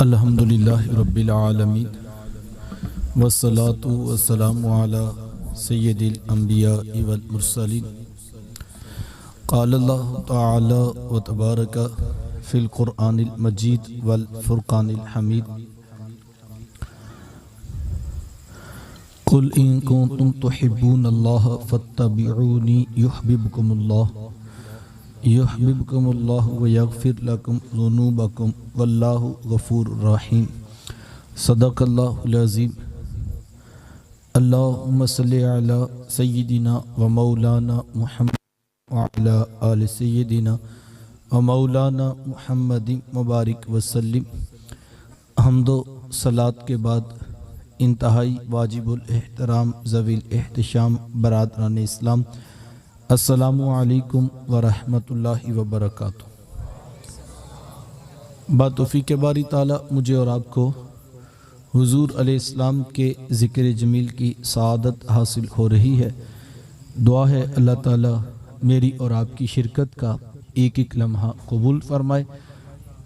الحمدللہ رب العالمین والصلاة والسلام علی سید الانبیاء والمرسلین قال اللہ تعالی و تبارک فی القرآن المجید والفرقان الحمید قل ان کنتم تحبون اللہ فاتبعونی یحببکم اللہ ویغفر لکم ذنوبکم واللہ غفور رحیم۔ صدق اللہ العظیم۔ اللہم صلی علی سیدنا و مولانا محمد وعلی آل سیدنا و مولانا محمد مبارک وسلم۔ حمد و صلاۃ کے بعد انتہائی واجب الاحترام ذوی الاحتشام برادران اسلام، السلام علیکم ورحمۃ اللہ وبرکاتہ۔ بتوفیق باری تعالیٰ مجھے اور آپ کو حضور علیہ السلام کے ذکر جمیل کی سعادت حاصل ہو رہی ہے۔ دعا ہے اللہ تعالیٰ میری اور آپ کی شرکت کا ایک ایک لمحہ قبول فرمائے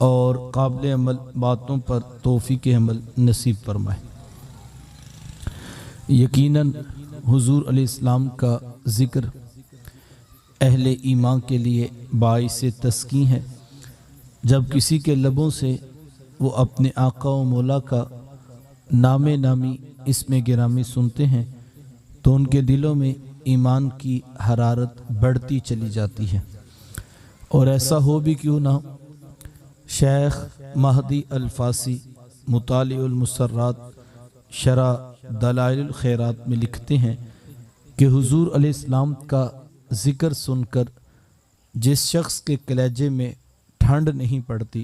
اور قابل عمل باتوں پر توفیق عمل نصیب فرمائے۔ یقیناً حضور علیہ السلام کا ذکر اہل ایمان کے لیے باعث تسکین ہے۔ جب کسی کے لبوں سے وہ اپنے آقا و مولا کا نام نامی اسم گرامی سنتے ہیں تو ان کے دلوں میں ایمان کی حرارت بڑھتی چلی جاتی ہے۔ اور ایسا ہو بھی کیوں نہ، شیخ مہدی الفاسی مطالع المسرات شرح دلائل الخیرات میں لکھتے ہیں کہ حضور علیہ السلام کا ذکر سن کر جس شخص کے کلیجے میں ٹھنڈ نہیں پڑتی،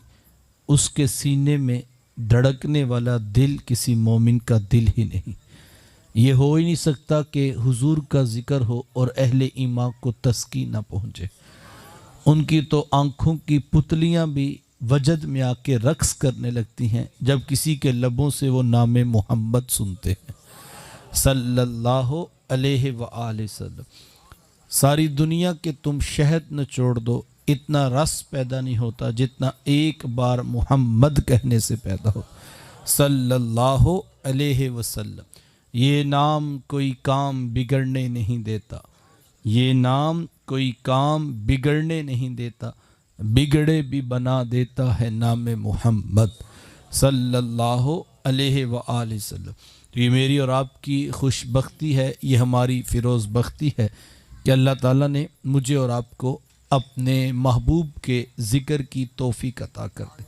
اس کے سینے میں دھڑکنے والا دل کسی مومن کا دل ہی نہیں۔ یہ ہو ہی نہیں سکتا کہ حضور کا ذکر ہو اور اہل ایمان کو تسکین نہ پہنچے۔ ان کی تو آنکھوں کی پتلیاں بھی وجد میں آ کے رقص کرنے لگتی ہیں جب کسی کے لبوں سے وہ نام محمد سنتے ہیں صلی اللہ علیہ وآلہ وسلم۔ ساری دنیا کے تم شہد نہ چھوڑ دو، اتنا رس پیدا نہیں ہوتا جتنا ایک بار محمد کہنے سے پیدا ہو صلی اللہ علیہ وسلم۔ یہ نام کوئی کام بگڑنے نہیں دیتا، یہ نام کوئی کام بگڑنے نہیں دیتا، بگڑے بھی بنا دیتا ہے نام محمد صلی اللہ علیہ وآلہ وسلم۔ تو یہ میری اور آپ کی خوش بختی ہے، یہ ہماری فیروز بختی ہے کہ اللہ تعالیٰ نے مجھے اور آپ کو اپنے محبوب کے ذکر کی توفیق عطا کر دے۔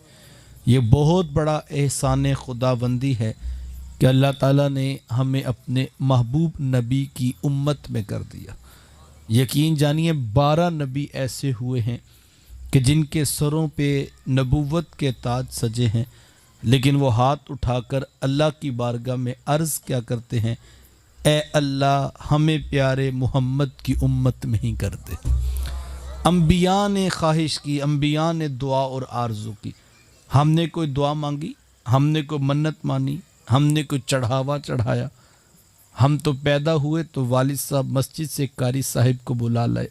یہ بہت بڑا احسان خداوندی ہے کہ اللہ تعالیٰ نے ہمیں اپنے محبوب نبی کی امت میں کر دیا۔ یقین جانیے 12 نبی ایسے ہوئے ہیں کہ جن کے سروں پہ نبوت کے تاج سجے ہیں، لیکن وہ ہاتھ اٹھا کر اللہ کی بارگاہ میں عرض کیا کرتے ہیں، اے اللہ ہمیں پیارے محمد کی امت میں ہی کر دے۔ انبیاء نے خواہش کی، انبیاء نے دعا اور آرزو کی، ہم نے کوئی دعا مانگی، ہم نے کوئی منت مانی، ہم نے کوئی چڑھاوا چڑھایا؟ ہم تو پیدا ہوئے تو والد صاحب مسجد سے قاری صاحب کو بلا لائے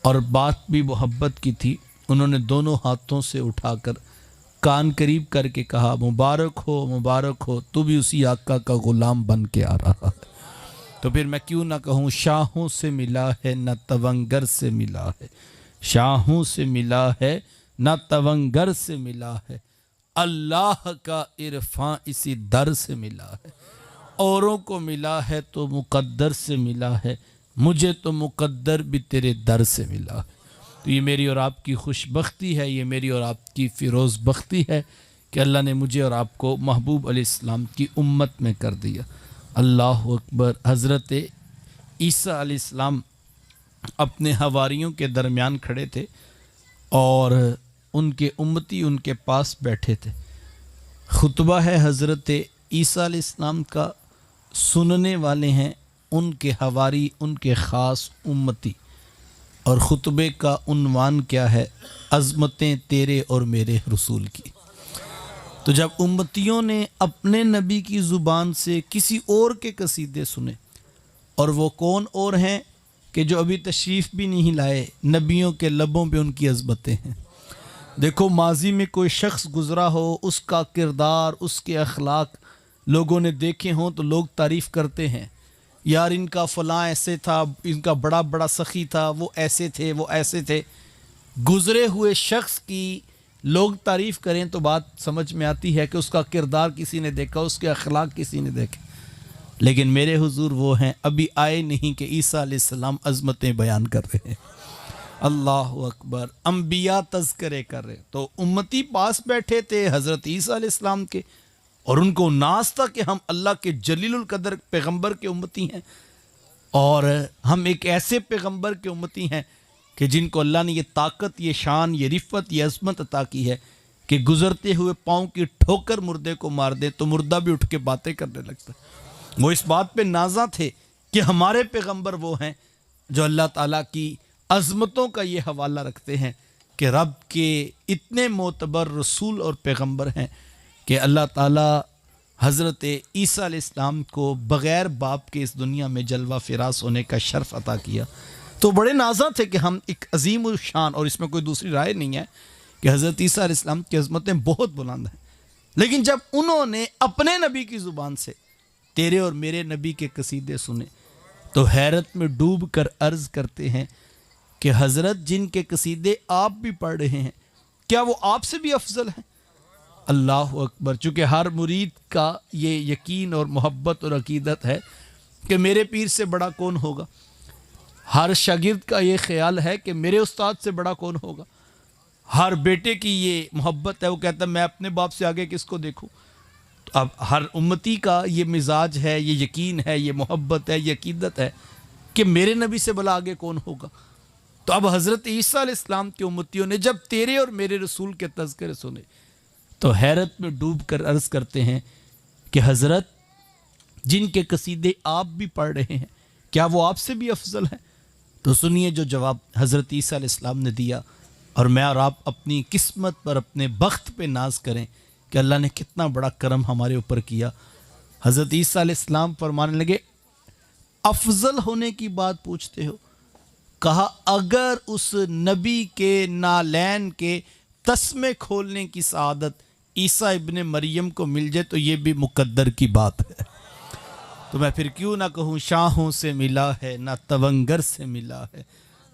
اور بات بھی محبت کی تھی، انہوں نے دونوں ہاتھوں سے اٹھا کر کان قریب کر کے کہا، مبارک ہو تو بھی اسی آقا کا غلام بن کے آ رہا ہے۔ تو پھر میں کیوں نہ کہوں، شاہوں سے ملا ہے نہ تونگر سے ملا ہے، شاہوں سے ملا ہے نہ تونگر سے ملا ہے، اللہ کا عرفان اسی در سے ملا ہے، اوروں کو ملا ہے تو مقدر سے ملا ہے، مجھے تو مقدر بھی تیرے در سے ملا ہے۔ تو یہ میری اور آپ کی خوش بختی ہے، یہ میری اور آپ کی فیروز بختی ہے کہ اللہ نے مجھے اور آپ کو محبوب علیہ السلام کی امت میں کر دیا۔ اللہ اکبر۔ حضرت عیسیٰ علیہ السلام اپنے حواریوں کے درمیان کھڑے تھے اور ان کے امتی ان کے پاس بیٹھے تھے۔ خطبہ ہے حضرت عیسیٰ علیہ السلام کا، سننے والے ہیں ان کے حواری، ان کے خاص امتی۔ اور خطبے کا عنوان کیا ہے؟ عظمتیں تیرے اور میرے رسول کی۔ تو جب امتیوں نے اپنے نبی کی زبان سے کسی اور کے قصیدے سنے، اور وہ کون اور ہیں کہ جو ابھی تشریف بھی نہیں لائے، نبیوں کے لبوں پہ ان کی عظمتیں ہیں، دیکھو ماضی میں کوئی شخص گزرا ہو، اس کا کردار، اس کے اخلاق لوگوں نے دیکھے ہوں تو لوگ تعریف کرتے ہیں، یار ان کا فلاں ایسے تھا، ان کا بڑا بڑا سخی تھا، وہ ایسے تھے، وہ ایسے تھے۔ گزرے ہوئے شخص کی لوگ تعریف کریں تو بات سمجھ میں آتی ہے کہ اس کا کردار کسی نے دیکھا، اس کے اخلاق کسی نے دیکھے۔ لیکن میرے حضور وہ ہیں ابھی آئے نہیں کہ عیسیٰ علیہ السلام عظمتیں بیان کر رہے ہیں۔ اللہ اکبر، انبیاء تذکرے کر رہے، تو امتی پاس بیٹھے تھے حضرت عیسیٰ علیہ السلام کے، اور ان کو ناز تھا کہ ہم اللہ کے جلیل القدر پیغمبر کے امتی ہیں، اور ہم ایک ایسے پیغمبر کے امتی ہیں کہ جن کو اللہ نے یہ طاقت، یہ شان، یہ رفت، یہ عظمت عطا کی ہے کہ گزرتے ہوئے پاؤں کی ٹھوکر مردے کو مار دے تو مردہ بھی اٹھ کے باتیں کرنے لگتا ہے۔ وہ اس بات پہ نازاں تھے کہ ہمارے پیغمبر وہ ہیں جو اللہ تعالیٰ کی عظمتوں کا یہ حوالہ رکھتے ہیں کہ رب کے اتنے معتبر رسول اور پیغمبر ہیں کہ اللہ تعالیٰ حضرت عیسیٰ علیہ السلام کو بغیر باپ کے اس دنیا میں جلوہ فراز ہونے کا شرف عطا کیا۔ تو بڑے نازاں تھے کہ ہم ایک عظیم الشان، اور اس میں کوئی دوسری رائے نہیں ہے کہ حضرت عیسیٰ علیہ السلام کی عظمتیں بہت بلند ہیں، لیکن جب انہوں نے اپنے نبی کی زبان سے تیرے اور میرے نبی کے قصیدے سنے تو حیرت میں ڈوب کر عرض کرتے ہیں کہ حضرت جن کے قصیدے آپ بھی پڑھ رہے ہیں کیا وہ آپ سے بھی افضل ہیں؟ اللہ اکبر، چونکہ ہر مرید کا یہ یقین اور محبت اور عقیدت ہے کہ میرے پیر سے بڑا کون ہوگا، ہر شاگرد کا یہ خیال ہے کہ میرے استاد سے بڑا کون ہوگا، ہر بیٹے کی یہ محبت ہے، وہ کہتا ہے میں اپنے باپ سے آگے کس کو دیکھوں۔ تو اب ہر امتی کا یہ مزاج ہے، یہ یقین ہے، یہ محبت ہے، یہ عقیدت ہے کہ میرے نبی سے بلا آگے کون ہوگا۔ تو اب حضرت عیسیٰ علیہ السلام کے امتیوں نے جب تیرے اور میرے رسول کے تذکرے سنے تو حیرت میں ڈوب کر عرض کرتے ہیں کہ حضرت جن کے قصیدے آپ بھی پڑھ رہے ہیں کیا وہ آپ سے بھی افضل ہیں؟ تو سنیے جو جواب حضرت عیسیٰ علیہ السلام نے دیا، اور میں اور آپ اپنی قسمت پر، اپنے بخت پہ ناز کریں کہ اللہ نے کتنا بڑا کرم ہمارے اوپر کیا۔ حضرت عیسیٰ علیہ السلام فرمانے لگے افضل ہونے کی بات پوچھتے ہو، کہا اگر اس نبی کے نالین کے تسمے کھولنے کی سعادت عیسیٰ ابن مریم کو مل جائے تو یہ بھی مقدر کی بات ہے، تو میں پھر کیوں نہ کہوں شاہوں سے ملا ہے نہ تونگر سے ملا ہے،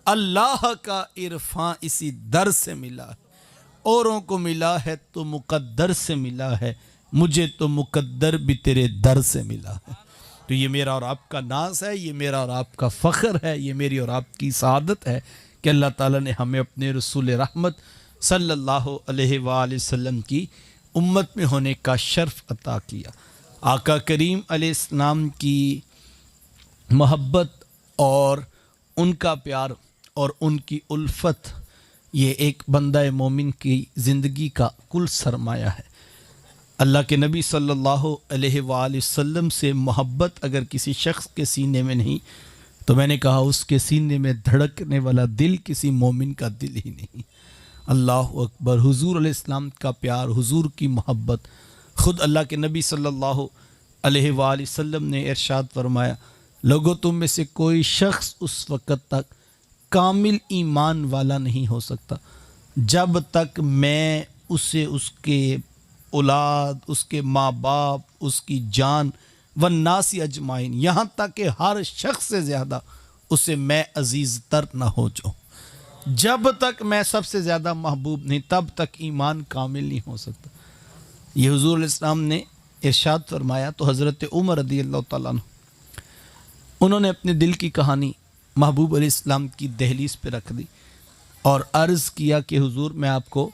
اللہ کا عرفاں اسی در سے ملا ہے، اوروں کو ملا ہے تو مقدر سے ملا ہے، مجھے تو مقدر بھی تیرے در سے ملا ہے۔ تو یہ میرا اور آپ کا ناز ہے، یہ میرا اور آپ کا فخر ہے، یہ میری اور آپ کی سعادت ہے کہ اللہ تعالیٰ نے ہمیں اپنے رسول رحمت صلی اللہ علیہ وآلہ وسلم کی امت میں ہونے کا شرف عطا کیا۔ آقا کریم علیہ السلام کی محبت اور ان کا پیار اور ان کی الفت، یہ ایک بندہ مومن کی زندگی کا کل سرمایہ ہے۔ اللہ کے نبی صلی اللہ علیہ وآلہ وسلم سے محبت اگر کسی شخص کے سینے میں نہیں تو میں نے کہا اس کے سینے میں دھڑکنے والا دل کسی مومن کا دل ہی نہیں۔ اللہ اکبر، حضور علیہ السلام کا پیار، حضور کی محبت، خود اللہ کے نبی صلی اللہ علیہ وآلہ وسلم نے ارشاد فرمایا لوگوں تم میں سے کوئی شخص اس وقت تک کامل ایمان والا نہیں ہو سکتا جب تک میں اسے اس کے اولاد، اس کے ماں باپ، اس کی جان والناس اجمعین، یہاں تک کہ ہر شخص سے زیادہ اسے میں عزیز تر نہ ہو جاؤں۔ جب تک میں سب سے زیادہ محبوب نہیں تب تک ایمان کامل نہیں ہو سکتا۔ یہ حضور علیہ السلام نے ارشاد فرمایا تو حضرت عمر رضی اللہ تعالیٰ عنہ انہوں نے اپنے دل کی کہانی محبوب علیہ السلام کی دہلیز پہ رکھ دی اور عرض کیا کہ حضور میں آپ کو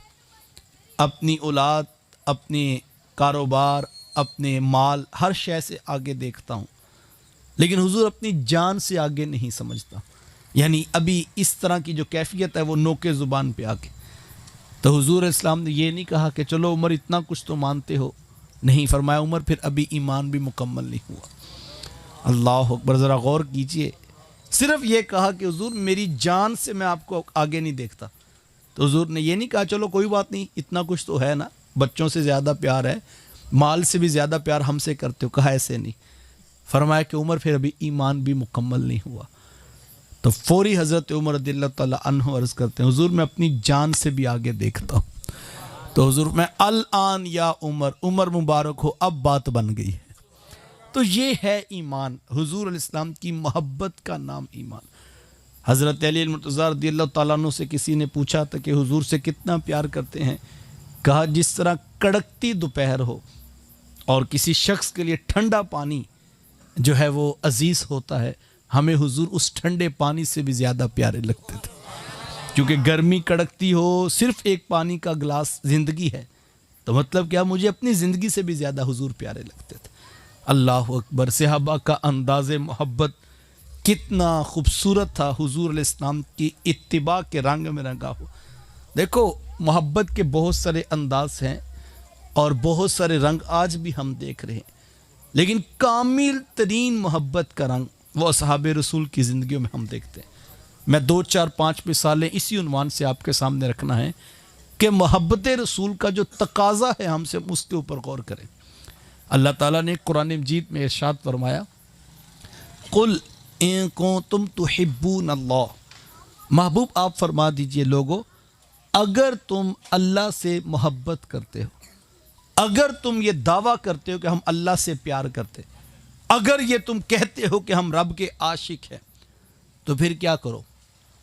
اپنی اولاد، اپنے کاروبار، اپنے مال، ہر شے سے آگے دیکھتا ہوں، لیکن حضور اپنی جان سے آگے نہیں سمجھتا۔ یعنی ابھی اس طرح کی جو کیفیت ہے وہ نوکے زبان پہ آگے۔ تو حضور علیہ السلام نے یہ نہیں کہا کہ چلو عمر اتنا کچھ تو مانتے ہو، نہیں، فرمایا عمر پھر ابھی ایمان بھی مکمل نہیں ہوا۔ اللہ اکبر، ذرا غور کیجئے، صرف یہ کہا کہ حضور میری جان سے میں آپ کو آگے نہیں دیکھتا۔ تو حضور نے یہ نہیں کہا چلو کوئی بات نہیں، اتنا کچھ تو ہے نا، بچوں سے زیادہ پیار ہے، مال سے بھی زیادہ پیار ہم سے کرتے ہو، کہا ایسے نہیں، فرمایا کہ عمر پھر ابھی ایمان بھی مکمل نہیں ہوا۔ تو فوری حضرت عمر رضی اللہ تعالیٰ عنہ عرض کرتے ہیں حضور میں اپنی جان سے بھی آگے دیکھتا ہوں۔ تو حضور میں الان یا عمر، عمر مبارک ہو، اب بات بن گئی ہے۔ تو یہ ہے ایمان، حضور علیہ السلام کی محبت کا نام ایمان۔ حضرت علی المرتضی رضی اللہ تعالیٰ عنہ سے کسی نے پوچھا تھا کہ حضور سے کتنا پیار کرتے ہیں؟ کہا جس طرح کڑکتی دوپہر ہو اور کسی شخص کے لیے ٹھنڈا پانی جو ہے وہ عزیز ہوتا ہے، ہمیں حضور اس ٹھنڈے پانی سے بھی زیادہ پیارے لگتے تھے، کیونکہ گرمی کڑکتی ہو، صرف ایک پانی کا گلاس زندگی ہے، تو مطلب کیا، مجھے اپنی زندگی سے بھی زیادہ حضور پیارے لگتے تھے۔ اللہ اکبر، صحابہ کا انداز محبت کتنا خوبصورت تھا، حضور علیہ السلام کی اتباع کے رنگ میں رنگا ہو۔ دیکھو محبت کے بہت سارے انداز ہیں اور بہت سارے رنگ آج بھی ہم دیکھ رہے ہیں، لیکن کامل ترین محبت کا رنگ وہ اصحاب رسول کی زندگیوں میں ہم دیکھتے ہیں۔ میں 2 4 5 مثالیں اسی عنوان سے آپ کے سامنے رکھنا ہے کہ محبت رسول کا جو تقاضا ہے ہم سے، اس کے اوپر غور کریں۔ اللہ تعالیٰ نے قرآن مجید میں ارشاد فرمایا، قل ان کنتم تحبون اللہ، محبوب آپ فرما دیجئے لوگو، اگر تم اللہ سے محبت کرتے ہو، اگر تم یہ دعویٰ کرتے ہو کہ ہم اللہ سے پیار کرتے، اگر یہ تم کہتے ہو کہ ہم رب کے عاشق ہیں، تو پھر کیا کرو؟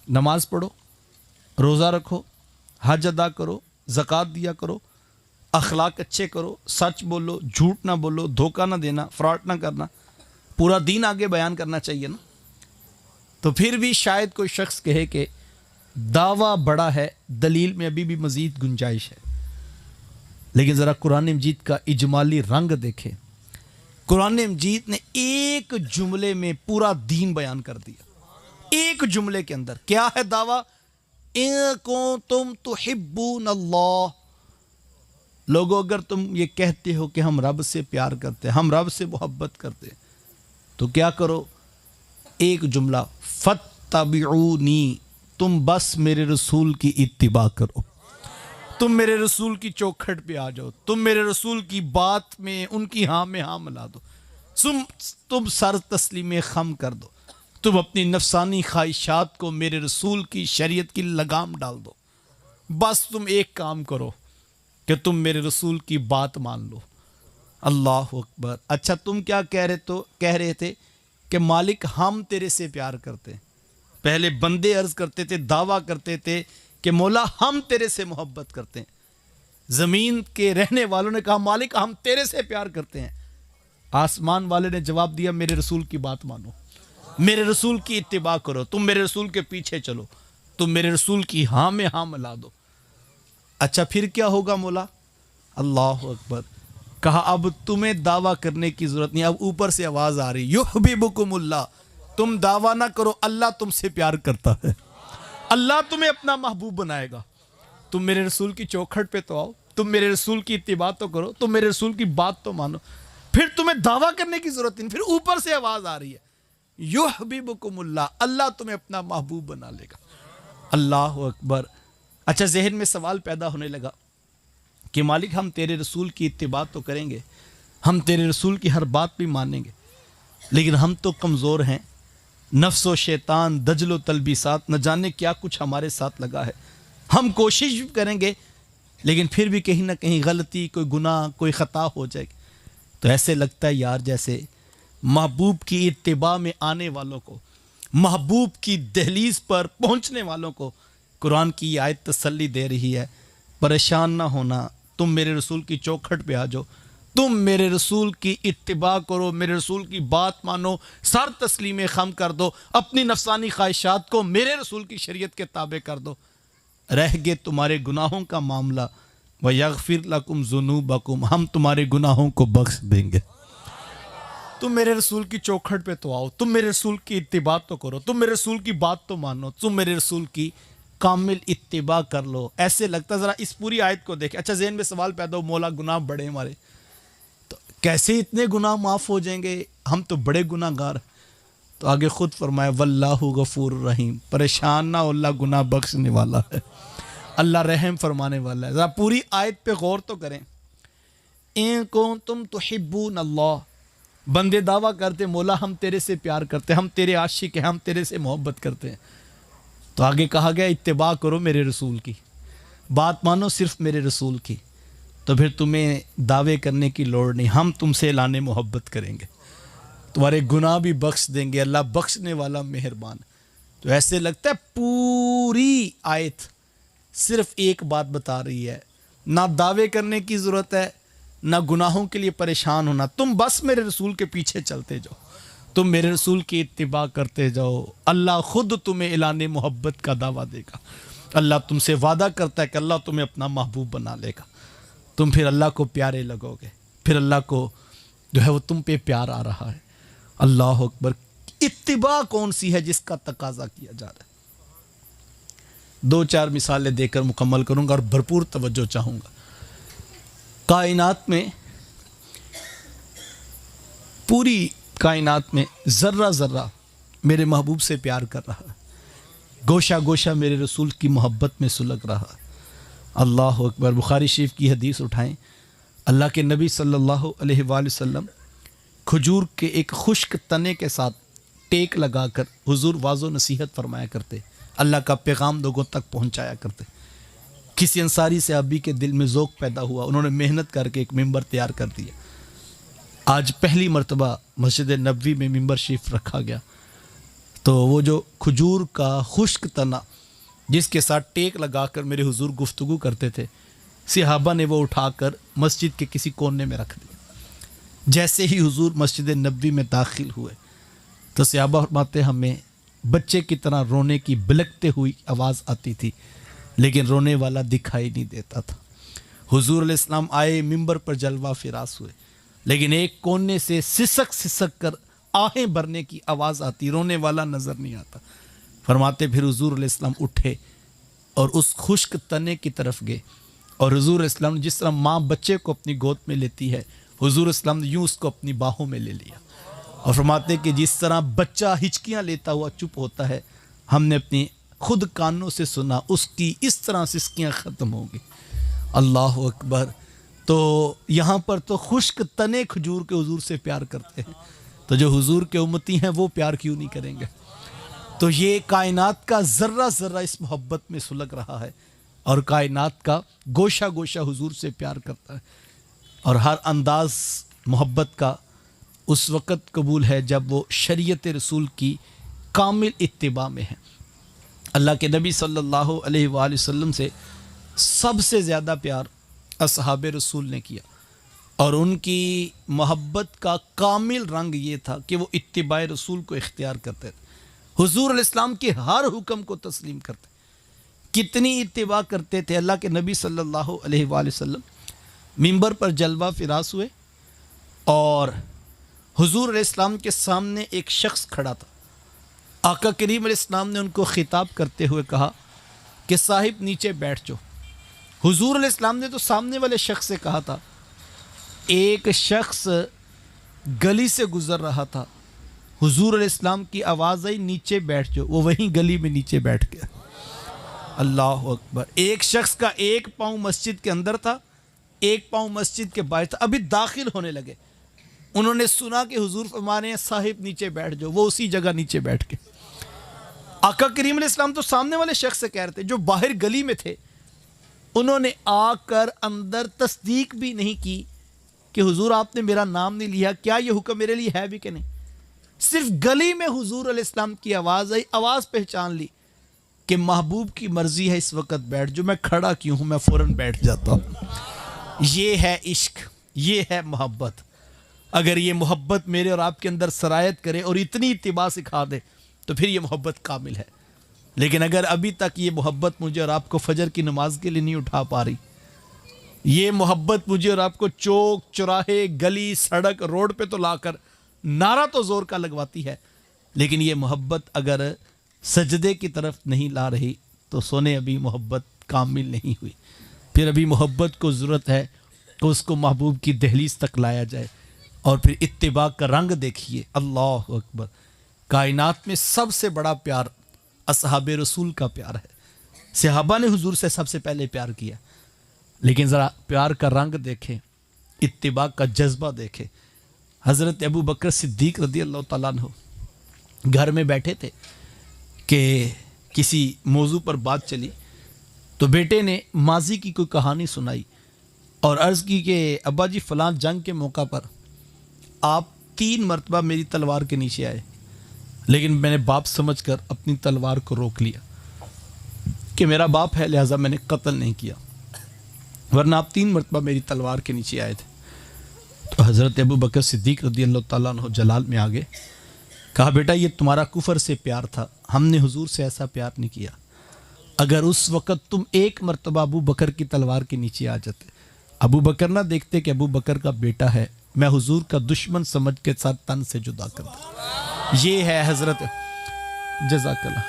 نماز پڑھو، روزہ رکھو، حج ادا کرو، زکوٰۃ دیا کرو، اخلاق اچھے کرو، سچ بولو، جھوٹ نہ بولو، دھوکہ نہ دینا، فراڈ نہ کرنا، پورا دین آگے بیان کرنا چاہیے نا۔ تو پھر بھی شاید کوئی شخص کہے کہ دعویٰ بڑا ہے، دلیل میں ابھی بھی مزید گنجائش ہے، لیکن ذرا قرآن مجید کا اجمالی رنگ دیکھیں۔ قرآن مجید نے ایک جملے میں پورا دین بیان کر دیا، ایک جملے کے اندر۔ کیا ہے دعویٰ؟ ان کنتم تحبون اللہ، لوگو اگر تم یہ کہتے ہو کہ ہم رب سے پیار کرتے ہیں، ہم رب سے محبت کرتے ہیں، تو کیا کرو؟ ایک جملہ، فاتبعونی، تم بس میرے رسول کی اتباع کرو، تم میرے رسول کی چوکھٹ پہ آ جاؤ، تم میرے رسول کی بات میں ان کی ہاں میں ہاں ملا دو، تم سر تسلیم خم کر دو، تم اپنی نفسانی خواہشات کو میرے رسول کی شریعت کی لگام ڈال دو، بس تم ایک کام کرو کہ تم میرے رسول کی بات مان لو۔ اللہ اکبر۔ اچھا تم کیا کہہ رہے تھے کہ مالک ہم تیرے سے پیار کرتے ہیں۔ پہلے بندے عرض کرتے تھے، دعویٰ کرتے تھے کہ مولا ہم تیرے سے محبت کرتے ہیں۔ زمین کے رہنے والوں نے کہا مالک ہم تیرے سے پیار کرتے ہیں۔ آسمان والے نے جواب دیا میرے رسول کی بات مانو، میرے رسول کی اتباع کرو، تم میرے رسول کے پیچھے چلو، تم میرے رسول کی ہاں میں ہاں ملا دو۔ اچھا پھر کیا ہوگا مولا؟ اللہ اکبر۔ کہا اب تمہیں دعویٰ کرنے کی ضرورت نہیں، اب اوپر سے آواز آ رہی، یحببکم اللہ، تم دعویٰ نہ کرو، اللہ تم سے پیار کرتا ہے، اللہ تمہیں اپنا محبوب بنائے گا۔ تم میرے رسول کی چوکھٹ پہ تو آؤ، تم میرے رسول کی اتباع تو کرو، تم میرے رسول کی بات تو مانو، پھر تمہیں دعویٰ کرنے کی ضرورت نہیں۔ پھر اوپر سے آواز آ رہی ہے، یحببکم اللہ، اللہ تمہیں اپنا محبوب بنا لے گا۔ اللہ اکبر۔ اچھا ذہن میں سوال پیدا ہونے لگا کہ مالک ہم تیرے رسول کی اتباع تو کریں گے، ہم تیرے رسول کی ہر بات بھی مانیں گے، لیکن ہم تو کمزور ہیں، نفس و شیطان، دجل و تلبیسات، نہ جانے کیا کچھ ہمارے ساتھ لگا ہے۔ ہم کوشش بھی کریں گے لیکن پھر بھی کہیں نہ کہیں غلطی، کوئی گناہ، کوئی خطا ہو جائے گی۔ تو ایسے لگتا ہے یار جیسے محبوب کی اتباع میں آنے والوں کو، محبوب کی دہلیز پر پہنچنے والوں کو قرآن کی یہ آیت تسلی دے رہی ہے، پریشان نہ ہونا، تم میرے رسول کی چوکھٹ پہ آ جاؤ، تم میرے رسول کی اتباع کرو، میرے رسول کی بات مانو، سر تسلیم خم کر دو، اپنی نفسانی خواہشات کو میرے رسول کی شریعت کے تابع کر دو، رہ گئے تمہارے گناہوں کا معاملہ، وَيَغْفِرْ لَكُمْ ذُنُوبَكُمْ، ہم تمہارے گناہوں کو بخش دیں گے۔ تم میرے رسول کی چوکھٹ پہ تو آؤ، تم میرے رسول کی اتباع تو کرو، تم میرے رسول کی بات تو مانو، تم میرے رسول کی کامل اتباع کر لو۔ ایسے لگتا ذرا اس پوری آیت کو دیکھیں۔ اچھا ذہن میں سوال پیدا ہو، مولا گناہ بڑے ہمارے، تو کیسے اتنے گناہ معاف ہو جائیں گے، ہم تو بڑے گناہ گار ہیں۔ تو آگے خود فرمایا واللہ غفور الرحیم، پریشان نہ ہو، اللہ گناہ بخشنے والا ہے، اللہ رحم فرمانے والا ہے۔ ذرا پوری آیت پہ غور تو کریں۔ ان کنتم تحبون اللہ، بندے دعویٰ کرتے مولا ہم تیرے سے پیار کرتے ہیں، ہم تیرے عاشق ہیں، ہم تیرے سے محبت کرتے ہیں۔ تو آگے کہا گیا اتباع کرو میرے رسول کی، بات مانو صرف میرے رسول کی، تو پھر تمہیں دعوے کرنے کی لوڑ نہیں، ہم تم سے اعلان محبت کریں گے، تمہارے گناہ بھی بخش دیں گے، اللہ بخشنے والا مہربان۔ تو ایسے لگتا ہے پوری آیت صرف ایک بات بتا رہی ہے، نہ دعوے کرنے کی ضرورت ہے، نہ گناہوں کے لیے پریشان ہونا، تم بس میرے رسول کے پیچھے چلتے جاؤ، تم میرے رسول کی اتباع کرتے جاؤ، اللہ خود تمہیں اعلان محبت کا دعویٰ دے گا۔ اللہ تم سے وعدہ کرتا ہے کہ اللہ تمہیں اپنا محبوب بنا لے گا، تم پھر اللہ کو پیارے لگو گے، پھر اللہ کو جو ہے وہ تم پہ پیار آ رہا ہے۔ اللہ اکبر، اتباع کون سی ہے جس کا تقاضا کیا جا رہا ہے؟ 2-4 مثالیں دے کر مکمل کروں گا اور بھرپور توجہ چاہوں گا۔ کائنات میں، پوری کائنات میں ذرہ ذرہ میرے محبوب سے پیار کر رہا ہے، گوشہ گوشہ میرے رسول کی محبت میں سلگ رہا ہے۔ اللہ اکبر، بخاری شریف کی حدیث اٹھائیں، اللہ کے نبی صلی اللہ علیہ وآلہ وسلم کھجور کے ایک خشک تنے کے ساتھ ٹیک لگا کر حضور واضح و نصیحت فرمایا کرتے، اللہ کا پیغام لوگوں تک پہنچایا کرتے۔ کسی انصاری صحابی کے دل میں ذوق پیدا ہوا، انہوں نے محنت کر کے ایک ممبر تیار کر دیا۔ آج پہلی مرتبہ مسجد نبوی میں ممبر شریف رکھا گیا، تو وہ جو کھجور کا خشک تنا جس کے ساتھ ٹیک لگا کر میرے حضور گفتگو کرتے تھے، صحابہ نے وہ اٹھا کر مسجد کے کسی کونے میں رکھ دیا۔ جیسے ہی حضور مسجد نبوی میں داخل ہوئے تو صحابہ فرماتے ہمیں بچے کی طرح رونے کی بلکتے ہوئی آواز آتی تھی، لیکن رونے والا دکھائی نہیں دیتا تھا۔ حضور علیہ السلام آئے، ممبر پر جلوہ فراز ہوئے، لیکن ایک کونے سے سسک سسک کر آہیں بھرنے کی آواز آتی، رونے والا نظر نہیں آتا۔ فرماتے پھر حضور علیہ السلام اٹھے اور اس خشک تنے کی طرف گئے، اور حضور علیہ السلام جس طرح ماں بچے کو اپنی گود میں لیتی ہے، حضور علیہ السلام نے یوں اس کو اپنی باہوں میں لے لیا، اور فرماتے کہ جس طرح بچہ ہچکیاں لیتا ہوا چپ ہوتا ہے، ہم نے اپنی خود کانوں سے سنا اس کی اس طرح سسکیاں ختم ہوں گی۔ اللہ اکبر۔ تو یہاں پر تو خشک تنے کھجور کے حضور سے پیار کرتے ہیں، تو جو حضور کے امتی ہیں وہ پیار کیوں نہیں کریں گے؟ تو یہ کائنات کا ذرہ ذرہ اس محبت میں سلگ رہا ہے، اور کائنات کا گوشہ گوشہ حضور سے پیار کرتا ہے، اور ہر انداز محبت کا اس وقت قبول ہے جب وہ شریعت رسول کی کامل اتباع میں ہے۔ اللہ کے نبی صلی اللہ علیہ وآلہ وسلم سے سب سے زیادہ پیار اصحاب رسول نے کیا، اور ان کی محبت کا کامل رنگ یہ تھا کہ وہ اتباع رسول کو اختیار کرتے تھے، حضور علیہ السلام کے ہر حکم کو تسلیم کرتے۔ کتنی اتباع کرتے تھے؟ اللہ کے نبی صلی اللہ علیہ وآلہ وسلم ممبر پر جلوہ فراز ہوئے، اور حضور علیہ السلام کے سامنے ایک شخص کھڑا تھا۔ آقا کریم علیہ السلام نے ان کو خطاب کرتے ہوئے کہا کہ صاحب نیچے بیٹھ جاؤ۔ حضور علیہ السلام نے تو سامنے والے شخص سے کہا تھا، ایک شخص گلی سے گزر رہا تھا، حضور علیہ السلام کی آواز آئی نیچے بیٹھ جاؤ، وہ وہیں گلی میں نیچے بیٹھ گیا۔ اللہ اکبر۔ ایک شخص کا ایک پاؤں مسجد کے اندر تھا، ایک پاؤں مسجد کے باہر تھا، ابھی داخل ہونے لگے، انہوں نے سنا کہ حضور فرما رہے ہیں صاحب نیچے بیٹھ جاؤ، وہ اسی جگہ نیچے بیٹھ کے۔ آقا کریم علیہ السلام تو سامنے والے شخص سے کہہ رہے تھے، جو باہر گلی میں تھے انہوں نے آ کر اندر تصدیق بھی نہیں کی کہ حضور آپ نے میرا نام نہیں لیا، کیا یہ حکم میرے لیے ہے بھی کہ نہیں؟ صرف گلی میں حضور علیہ السلام کی آواز آئی، آواز پہچان لی کہ محبوب کی مرضی ہے اس وقت بیٹھ جو، میں کھڑا کیوں ہوں، میں فوراً بیٹھ جاتا ہوں۔ یہ ہے عشق، یہ ہے محبت۔ اگر یہ محبت میرے اور آپ کے اندر سرایت کرے اور اتنی اتباع سکھا دے تو پھر یہ محبت کامل ہے۔ لیکن اگر ابھی تک یہ محبت مجھے اور آپ کو فجر کی نماز کے لیے نہیں اٹھا پا رہی، یہ محبت مجھے اور آپ کو چوک چوراہے گلی سڑک روڈ پہ تو لا کر نعرہ تو زور کا لگواتی ہے، لیکن یہ محبت اگر سجدے کی طرف نہیں لا رہی تو سونے ابھی محبت کامل نہیں ہوئی۔ پھر ابھی محبت کو ضرورت ہے کہ اس کو محبوب کی دہلیز تک لایا جائے، اور پھر اتباع کا رنگ دیکھیے۔ اللہ اکبر۔ کائنات میں سب سے بڑا پیار اصحاب رسول کا پیار ہے۔ صحابہ نے حضور سے سب سے پہلے پیار کیا، لیکن ذرا پیار کا رنگ دیکھیں، اتباع کا جذبہ دیکھیں۔ حضرت ابو بکر صدیق رضی اللہ تعالیٰ عنہ گھر میں بیٹھے تھے کہ کسی موضوع پر بات چلی، تو بیٹے نے ماضی کی کوئی کہانی سنائی اور عرض کی کہ ابا جی فلاں جنگ کے موقع پر آپ 3 مرتبہ میری تلوار کے نیچے آئے، لیکن میں نے باپ سمجھ کر اپنی تلوار کو روک لیا کہ میرا باپ ہے لہٰذا میں نے قتل نہیں کیا، ورنہ آپ 3 مرتبہ میری تلوار کے نیچے آئے تھے۔ تو حضرت ابو بکر صدیق رضی اللہ تعالیٰ عنہ جلال میں آگے کہا بیٹا یہ تمہارا کفر سے پیار تھا، ہم نے حضور سے ایسا پیار نہیں کیا۔ اگر اس وقت تم 1 مرتبہ ابو بکر کی تلوار کے نیچے آ جاتے، ابو بکر نہ دیکھتے کہ ابو بکر کا بیٹا ہے، میں حضور کا دشمن سمجھ کے ساتھ تن سے جدا کرتا۔ یہ ہے حضرت جزاک اللہ،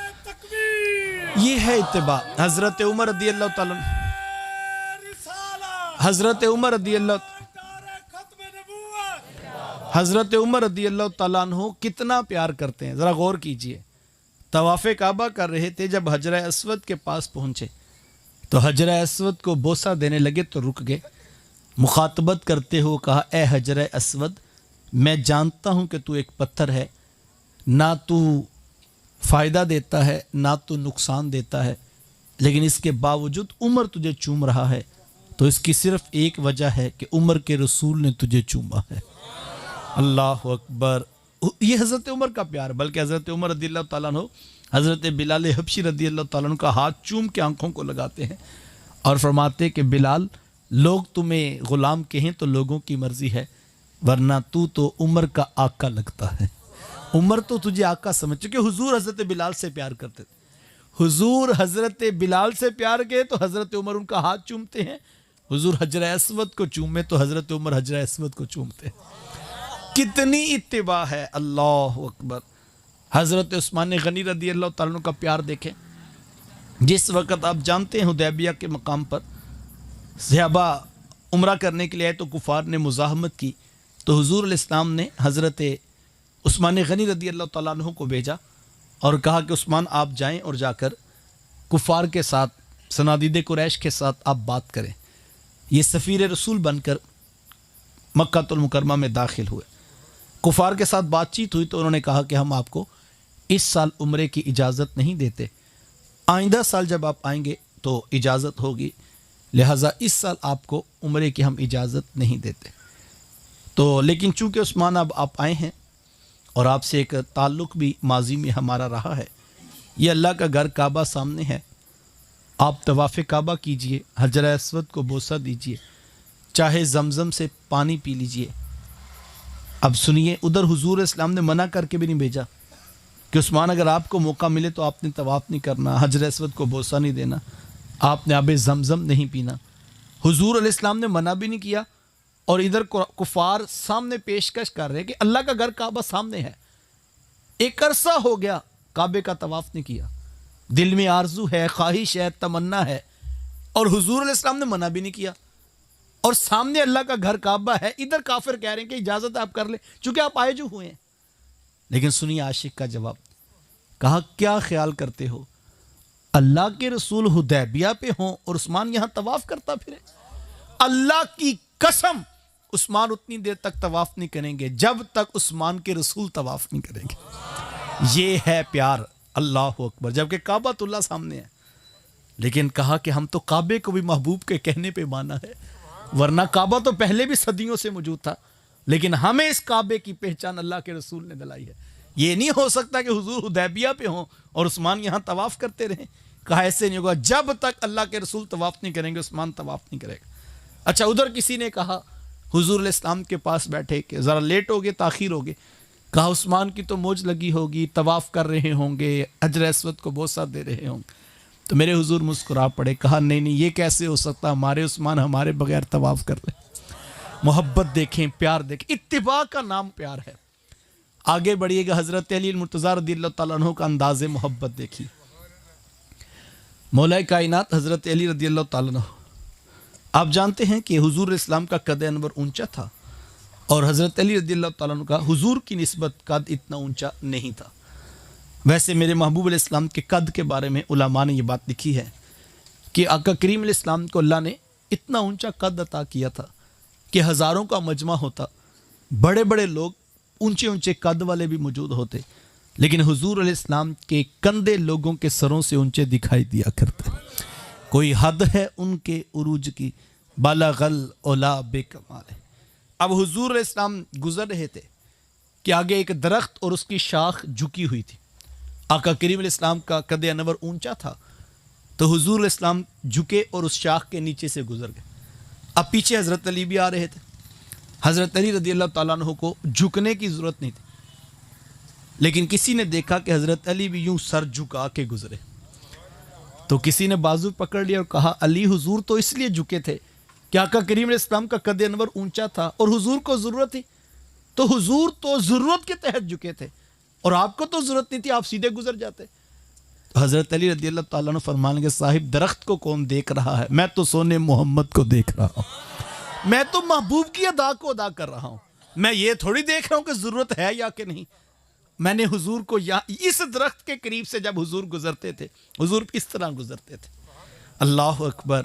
یہ ہے اتباع۔ حضرت عمر رضی اللہ تعالیٰ حضرت عمر رضی اللہ تعالیٰ عنہ کتنا پیار کرتے ہیں، ذرا غور کیجئے۔ طواف کعبہ کر رہے تھے، جب حجر اسود کے پاس پہنچے تو حجر اسود کو بوسہ دینے لگے تو رک گئے، مخاطبت کرتے ہوئے کہا اے حجر اسود، میں جانتا ہوں کہ تو ایک پتھر ہے، نہ تو فائدہ دیتا ہے نہ تو نقصان دیتا ہے، لیکن اس کے باوجود عمر تجھے چوم رہا ہے تو اس کی صرف ایک وجہ ہے کہ عمر کے رسول نے تجھے چوما ہے۔ اللہ اکبر۔ یہ حضرت عمر کا پیار، بلکہ حضرت عمر رضی اللہ تعالیٰ عنہ حضرت بلال حبشی رضی اللہ تعالیٰ عنہ کا ہاتھ چوم کے آنکھوں کو لگاتے ہیں اور فرماتے کہ بلال لوگ تمہیں غلام کہیں تو لوگوں کی مرضی ہے، ورنہ تو عمر کا آقا لگتا ہے، عمر تو تجھے آقا سمجھ چکے۔ حضور حضرت بلال سے پیار کرتے تھے، حضور حضرت بلال سے پیار کے تو حضرت عمر ان کا ہاتھ چومتے ہیں، حضور حجر اسود کو چومے تو حضرت عمر حجر اسود کو چومتے ہیں۔ کتنی اتباع ہے، اللہ اکبر۔ حضرت عثمان غنی رضی اللہ تعالیٰ عنہ کا پیار دیکھیں۔ جس وقت آپ جانتے ہیں حدیبیہ کے مقام پر صحابہ عمرہ کرنے کے لیے آئے تو کفار نے مزاحمت کی، تو حضور علیہ السلام نے حضرت عثمان غنی رضی اللہ تعالیٰ عنہ کو بھیجا اور کہا کہ عثمان آپ جائیں اور جا کر کفار کے ساتھ، صنادید قریش کے ساتھ آپ بات کریں۔ یہ سفیر رسول بن کر مکہ المکرمہ میں داخل ہوئے، کفار کے ساتھ بات چیت ہوئی تو انہوں نے کہا کہ ہم آپ کو اس سال عمرے کی اجازت نہیں دیتے، آئندہ سال جب آپ آئیں گے تو اجازت ہوگی، لہٰذا اس سال آپ کو عمرے کی ہم اجازت نہیں دیتے۔ تو لیکن چونکہ عثمان اب آپ آئے ہیں اور آپ سے ایک تعلق بھی ماضی میں ہمارا رہا ہے، یہ اللہ کا گھر کعبہ سامنے ہے، آپ طواف کعبہ کیجئے، حجر اسود کو بوسہ دیجئے، چاہے زمزم سے پانی پی لیجئے۔ اب سنیے، ادھر حضور اسلام نے منع کر کے بھی نہیں بھیجا کہ عثمان اگر آپ کو موقع ملے تو آپ نے طواف نہیں کرنا، حجر اسود کو بوسہ نہیں دینا، آپ نے آب زمزم نہیں پینا۔ حضور علیہ السلام نے منع بھی نہیں کیا اور ادھر کفار سامنے پیشکش کر رہے کہ اللہ کا گھر کعبہ سامنے ہے، ایک عرصہ ہو گیا کعبے کا طواف نہیں کیا، دل میں آرزو ہے، خواہش ہے، تمنا ہے، اور حضور علیہ السلام نے منع بھی نہیں کیا، اور سامنے اللہ کا گھر کعبہ ہے، ادھر کافر کہہ رہے ہیں کہ اجازت آپ کر لیں چونکہ آپ آئے جو ہوئے ہیں۔ لیکن سنیے عاشق کا جواب، کہا کیا خیال کرتے ہو اللہ کے رسول حدیبیہ پہ ہوں اور عثمان یہاں طواف کرتا پھرے؟ اللہ کی قسم عثمان اتنی دیر تک طواف نہیں کریں گے جب تک عثمان کے رسول طواف نہیں کریں گے۔ یہ ہے پیار، اللہ اکبر، جبکہ کعبۃ اللہ سامنے ہے۔ لیکن کہا کہ ہم تو کعبے کو بھی محبوب کے کہنے پہ مانا ہے، ورنہ کعبہ تو پہلے بھی صدیوں سے موجود تھا، لیکن ہمیں اس کعبے کی پہچان اللہ کے رسول نے دلائی ہے۔ یہ نہیں ہو سکتا کہ حضور حدیبیہ پہ ہوں اور عثمان یہاں طواف کرتے رہیں۔ کہا ایسے نہیں ہوگا، جب تک اللہ کے رسول طواف نہیں کریں گے عثمان طواف نہیں کرے گا۔ اچھا، ادھر کسی نے کہا حضور علیہ السلام کے پاس بیٹھے کہ ذرا لیٹ ہو گئے، تاخیر ہو گئے، کہا عثمان کی تو موج لگی ہوگی، طواف کر رہے ہوں گے، حجر اسود کو بوسہ دے رہے ہوں گے۔ تو میرے حضور مسکرا پڑے، کہا نہیں یہ کیسے ہو سکتا، ہمارے عثمان ہمارے بغیر طواف کر رہے۔ محبت دیکھیں، پیار دیکھیں، اتباع کا نام پیار ہے۔ آگے بڑھیے گا، حضرت علی المرتضیٰ رضی اللہ تعالیٰ عنہ کا انداز محبت دیکھیے۔ مولا کائنات حضرت علی رضی اللہ تعالیٰ عنہ، آپ جانتے ہیں کہ حضور اسلام کا قد انور اونچا تھا اور حضرت علی رضی اللہ تعالیٰ عنہ کا حضور کی نسبت قد اتنا اونچا نہیں تھا۔ ویسے میرے محبوب علیہ السلام کے قد کے بارے میں علماء نے یہ بات لکھی ہے کہ آقا کریم علیہ السلام کو اللہ نے اتنا اونچا قد عطا کیا تھا کہ ہزاروں کا مجمع ہوتا، بڑے بڑے لوگ اونچے اونچے قد والے بھی موجود ہوتے، لیکن حضور علیہ السلام کے کندھے لوگوں کے سروں سے اونچے دکھائی دیا کرتے۔ کوئی حد ہے ان کے عروج کی، بالغ العلا بے کمال ہے۔ اب حضور علیہ السلام گزر رہے تھے کہ آگے ایک درخت اور اس کی شاخ جھکی ہوئی تھی۔ آقا کریم علیہ السلام کا قد انور اونچا تھا، تو حضور علیہ السلام جھکے اور اس شاخ کے نیچے سے گزر گئے۔ اب پیچھے حضرت علی بھی آ رہے تھے۔ حضرت علی رضی اللہ تعالیٰ عنہ کو جھکنے کی ضرورت نہیں تھی، لیکن کسی نے دیکھا کہ حضرت علی بھی یوں سر جھکا کے گزرے، تو کسی نے بازو پکڑ لیا اور کہا علی حضور تو اس لیے جھکے تھے کہ آقا کریم علیہ السلام کا قد انور اونچا تھا اور حضور کو ضرورت تھی، تو حضور تو ضرورت کے تحت جھکے تھے اور آپ کو تو ضرورت نہیں تھی، آپ سیدھے گزر جاتے۔ تو حضرت علی رضی اللہ تعالیٰ عنہ فرمانے کے صاحب درخت کو کون دیکھ رہا ہے؟ میں تو سونے محمد کو دیکھ رہا ہوں، میں تو محبوب کی ادا کو ادا کر رہا ہوں، میں یہ تھوڑی دیکھ رہا ہوں کہ ضرورت ہے یا کہ نہیں۔ میں نے حضور کو اس درخت کے قریب سے جب حضور گزرتے تھے، حضور اس طرح گزرتے تھے۔ اللہ اکبر۔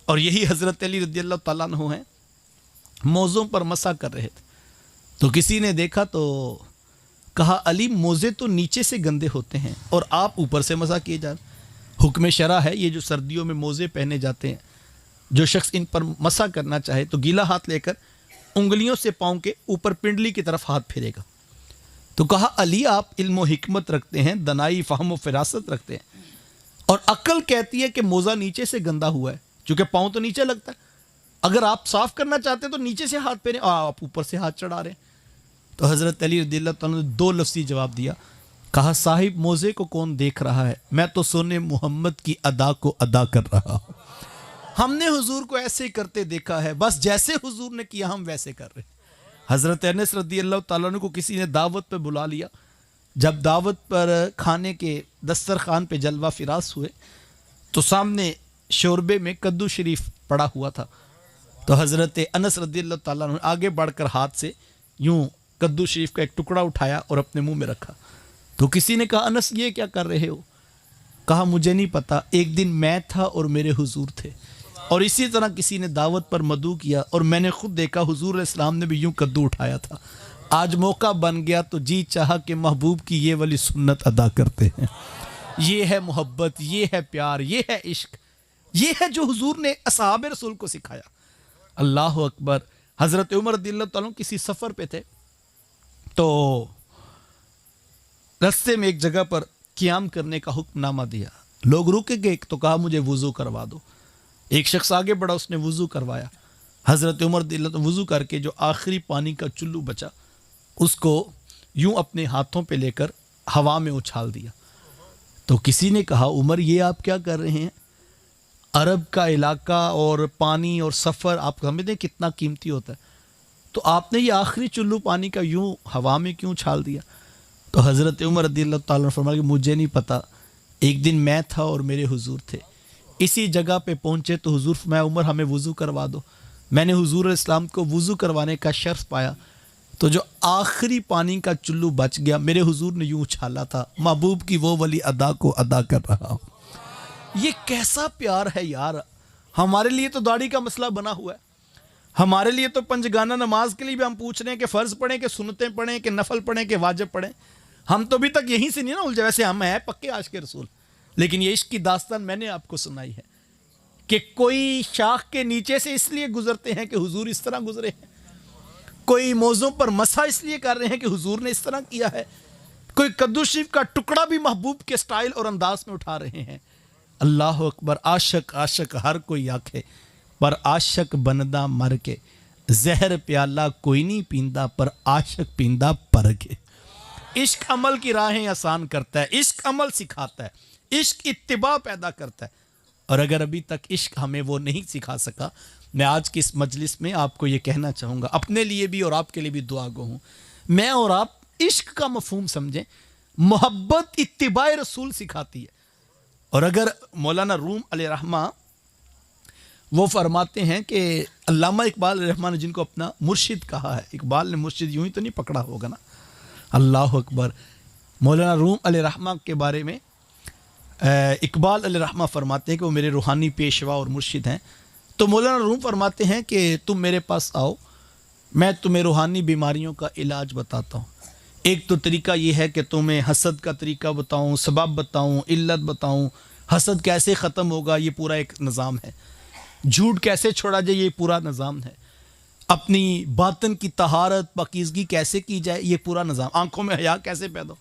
اور یہی حضرت علی رضی اللہ تعالیٰ عنہ ہیں، موزوں پر مسح کر رہے تھے، تو کسی نے دیکھا تو کہا علی موزے تو نیچے سے گندے ہوتے ہیں اور آپ اوپر سے مسح کیے جا رہے۔ حکم شرع ہے یہ جو سردیوں میں موزے پہنے جاتے ہیں، جو شخص ان پر مسح کرنا چاہے تو گیلا ہاتھ لے کر انگلیوں سے پاؤں کے اوپر پنڈلی کی طرف ہاتھ پھیرے گا۔ تو کہا علی آپ علم و حکمت رکھتے ہیں، دنائی فہم و فراست رکھتے ہیں، اور عقل کہتی ہے کہ موزہ نیچے سے گندا ہوا ہے، چونکہ پاؤں تو نیچے لگتا ہے، اگر آپ صاف کرنا چاہتے ہیں تو نیچے سے ہاتھ پھیریں، آپ اوپر سے ہاتھ چڑھا رہے ہیں۔ تو حضرت علی رضی اللہ تعالیٰ نے 2 لفظی جواب دیا، کہا صاحب موزے کو کون دیکھ رہا ہے؟ میں تو سونے محمد کی ادا کو ادا کر رہا ہوں۔ ہم نے حضور کو ایسے کرتے دیکھا ہے، بس جیسے حضور نے کیا ہم ویسے کر رہے ہیں۔ حضرت انس رضی اللہ تعالیٰ عنہ کو کسی نے دعوت پہ بلا لیا، جب دعوت پر کھانے کے دسترخوان پہ جلوہ فراز ہوئے تو سامنے شوربے میں کدو شریف پڑا ہوا تھا، تو حضرت انس رضی اللہ تعالیٰ عنہ آگے بڑھ کر ہاتھ سے یوں کدو شریف کا ایک ٹکڑا اٹھایا اور اپنے منہ میں رکھا۔ تو کسی نے کہا انس یہ کیا کر رہے ہو؟ کہا مجھے نہیں پتا، ایک دن میں تھا اور میرے حضور تھے، اور اسی طرح کسی نے دعوت پر مدعو کیا اور میں نے خود دیکھا حضور علیہ السلام نے بھی یوں کدو اٹھایا تھا، آج موقع بن گیا تو جی چاہا کہ محبوب کی یہ والی سنت ادا کرتے ہیں۔ یہ ہے محبت، یہ ہے پیار، یہ ہے عشق، یہ ہے جو حضور نے اصحاب رسول کو سکھایا۔ اللہ اکبر۔ حضرت عمر رضی اللہ تعالیٰ کسی سفر پہ تھے، تو رستے میں ایک جگہ پر قیام کرنے کا حکم نامہ دیا، لوگ رکے گئے تو کہا مجھے وضو کروا دو۔ ایک شخص آگے بڑھا، اس نے وضو کروایا۔ حضرت عمر رضی اللہ تعالیٰ وضو کر کے جو آخری پانی کا چلو بچا اس کو یوں اپنے ہاتھوں پہ لے کر ہوا میں اچھال دیا۔ تو کسی نے کہا عمر یہ آپ کیا کر رہے ہیں؟ عرب کا علاقہ اور پانی اور سفر آپ سمجھتے ہیں کتنا قیمتی ہوتا ہے، تو آپ نے یہ آخری چلو پانی کا یوں ہوا میں کیوں چھال دیا؟ تو حضرت عمر رضی اللہ تعالیٰ نے فرمایا کہ مجھے نہیں پتا، ایک دن میں تھا اور میرے حضور تھے، اسی جگہ پہ پہنچے تو حضور فرمایا عمر ہمیں وضو کروا دو۔ میں نے حضور علیہ السلام کو وضو کروانے کا شرف پایا، تو جو آخری پانی کا چلو بچ گیا میرے حضور نے یوں چھالا تھا، محبوب کی وہ والی ادا کو ادا کر رہا ہوں۔ یہ کیسا پیار ہے یار! ہمارے لیے تو داڑھی کا مسئلہ بنا ہوا ہے، ہمارے لیے تو پنجگانہ نماز کے لیے بھی ہم پوچھ رہے ہیں کہ فرض پڑھیں کہ سنتیں پڑھیں کہ نفل پڑھیں کہ واجب پڑھیں، ہم تو ابھی تک یہیں سے نہیں نا الجھے، ویسے ہم ہیں پکے عاشق کے رسول، لیکن یہ عشق کی داستان میں نے آپ کو سنائی ہے کہ کوئی شاخ کے نیچے سے اس لیے گزرتے ہیں کہ حضور اس طرح گزرے ہیں، کوئی موزوں پر مسح اس لیے کر رہے ہیں کہ حضور نے اس طرح کیا ہے، کوئی کدو شریف کا ٹکڑا بھی محبوب کے سٹائل اور انداز میں اٹھا رہے ہیں۔ اللہ اکبر۔ عاشق عاشق ہر کوئی آکھے، پر عاشق بندہ مر کے، زہر پیالہ کوئی نہیں پیندا پر عاشق پیندا پر کے۔ عشق عمل کی راہیں آسان کرتا ہے، عشق عمل سکھاتا ہے، عشق اتباع پیدا کرتا ہے، اور اگر ابھی تک عشق ہمیں وہ نہیں سکھا سکا، میں آج کی اس مجلس میں آپ کو یہ کہنا چاہوں گا، اپنے لیے بھی اور آپ کے لیے بھی دعا گو ہوں، میں اور آپ عشق کا مفہوم سمجھیں، محبت اتباع رسول سکھاتی ہے۔ اور اگر مولانا روم علیہ رحمہ وہ فرماتے ہیں کہ علامہ اقبال علیہ رحمہ نے جن کو اپنا مرشد کہا ہے، اقبال نے مرشد یوں ہی تو نہیں پکڑا ہوگا نا، اللہ اکبر۔ مولانا روم علیہ رحمہ کے بارے میں اقبال علیہ رحمہ فرماتے ہیں کہ وہ میرے روحانی پیشوا اور مرشد ہیں، تو مولانا روم فرماتے ہیں کہ تم میرے پاس آؤ، میں تمہیں روحانی بیماریوں کا علاج بتاتا ہوں۔ ایک تو طریقہ یہ ہے کہ تمہیں حسد کا طریقہ بتاؤں، سبب بتاؤں، علت بتاؤں، حسد کیسے ختم ہوگا یہ پورا ایک نظام ہے، جھوٹ کیسے چھوڑا جائے یہ پورا نظام ہے، اپنی باطن کی طہارت پاکیزگی کیسے کی جائے یہ پورا نظام، آنکھوں میں حیا کیسے پیدا ہو،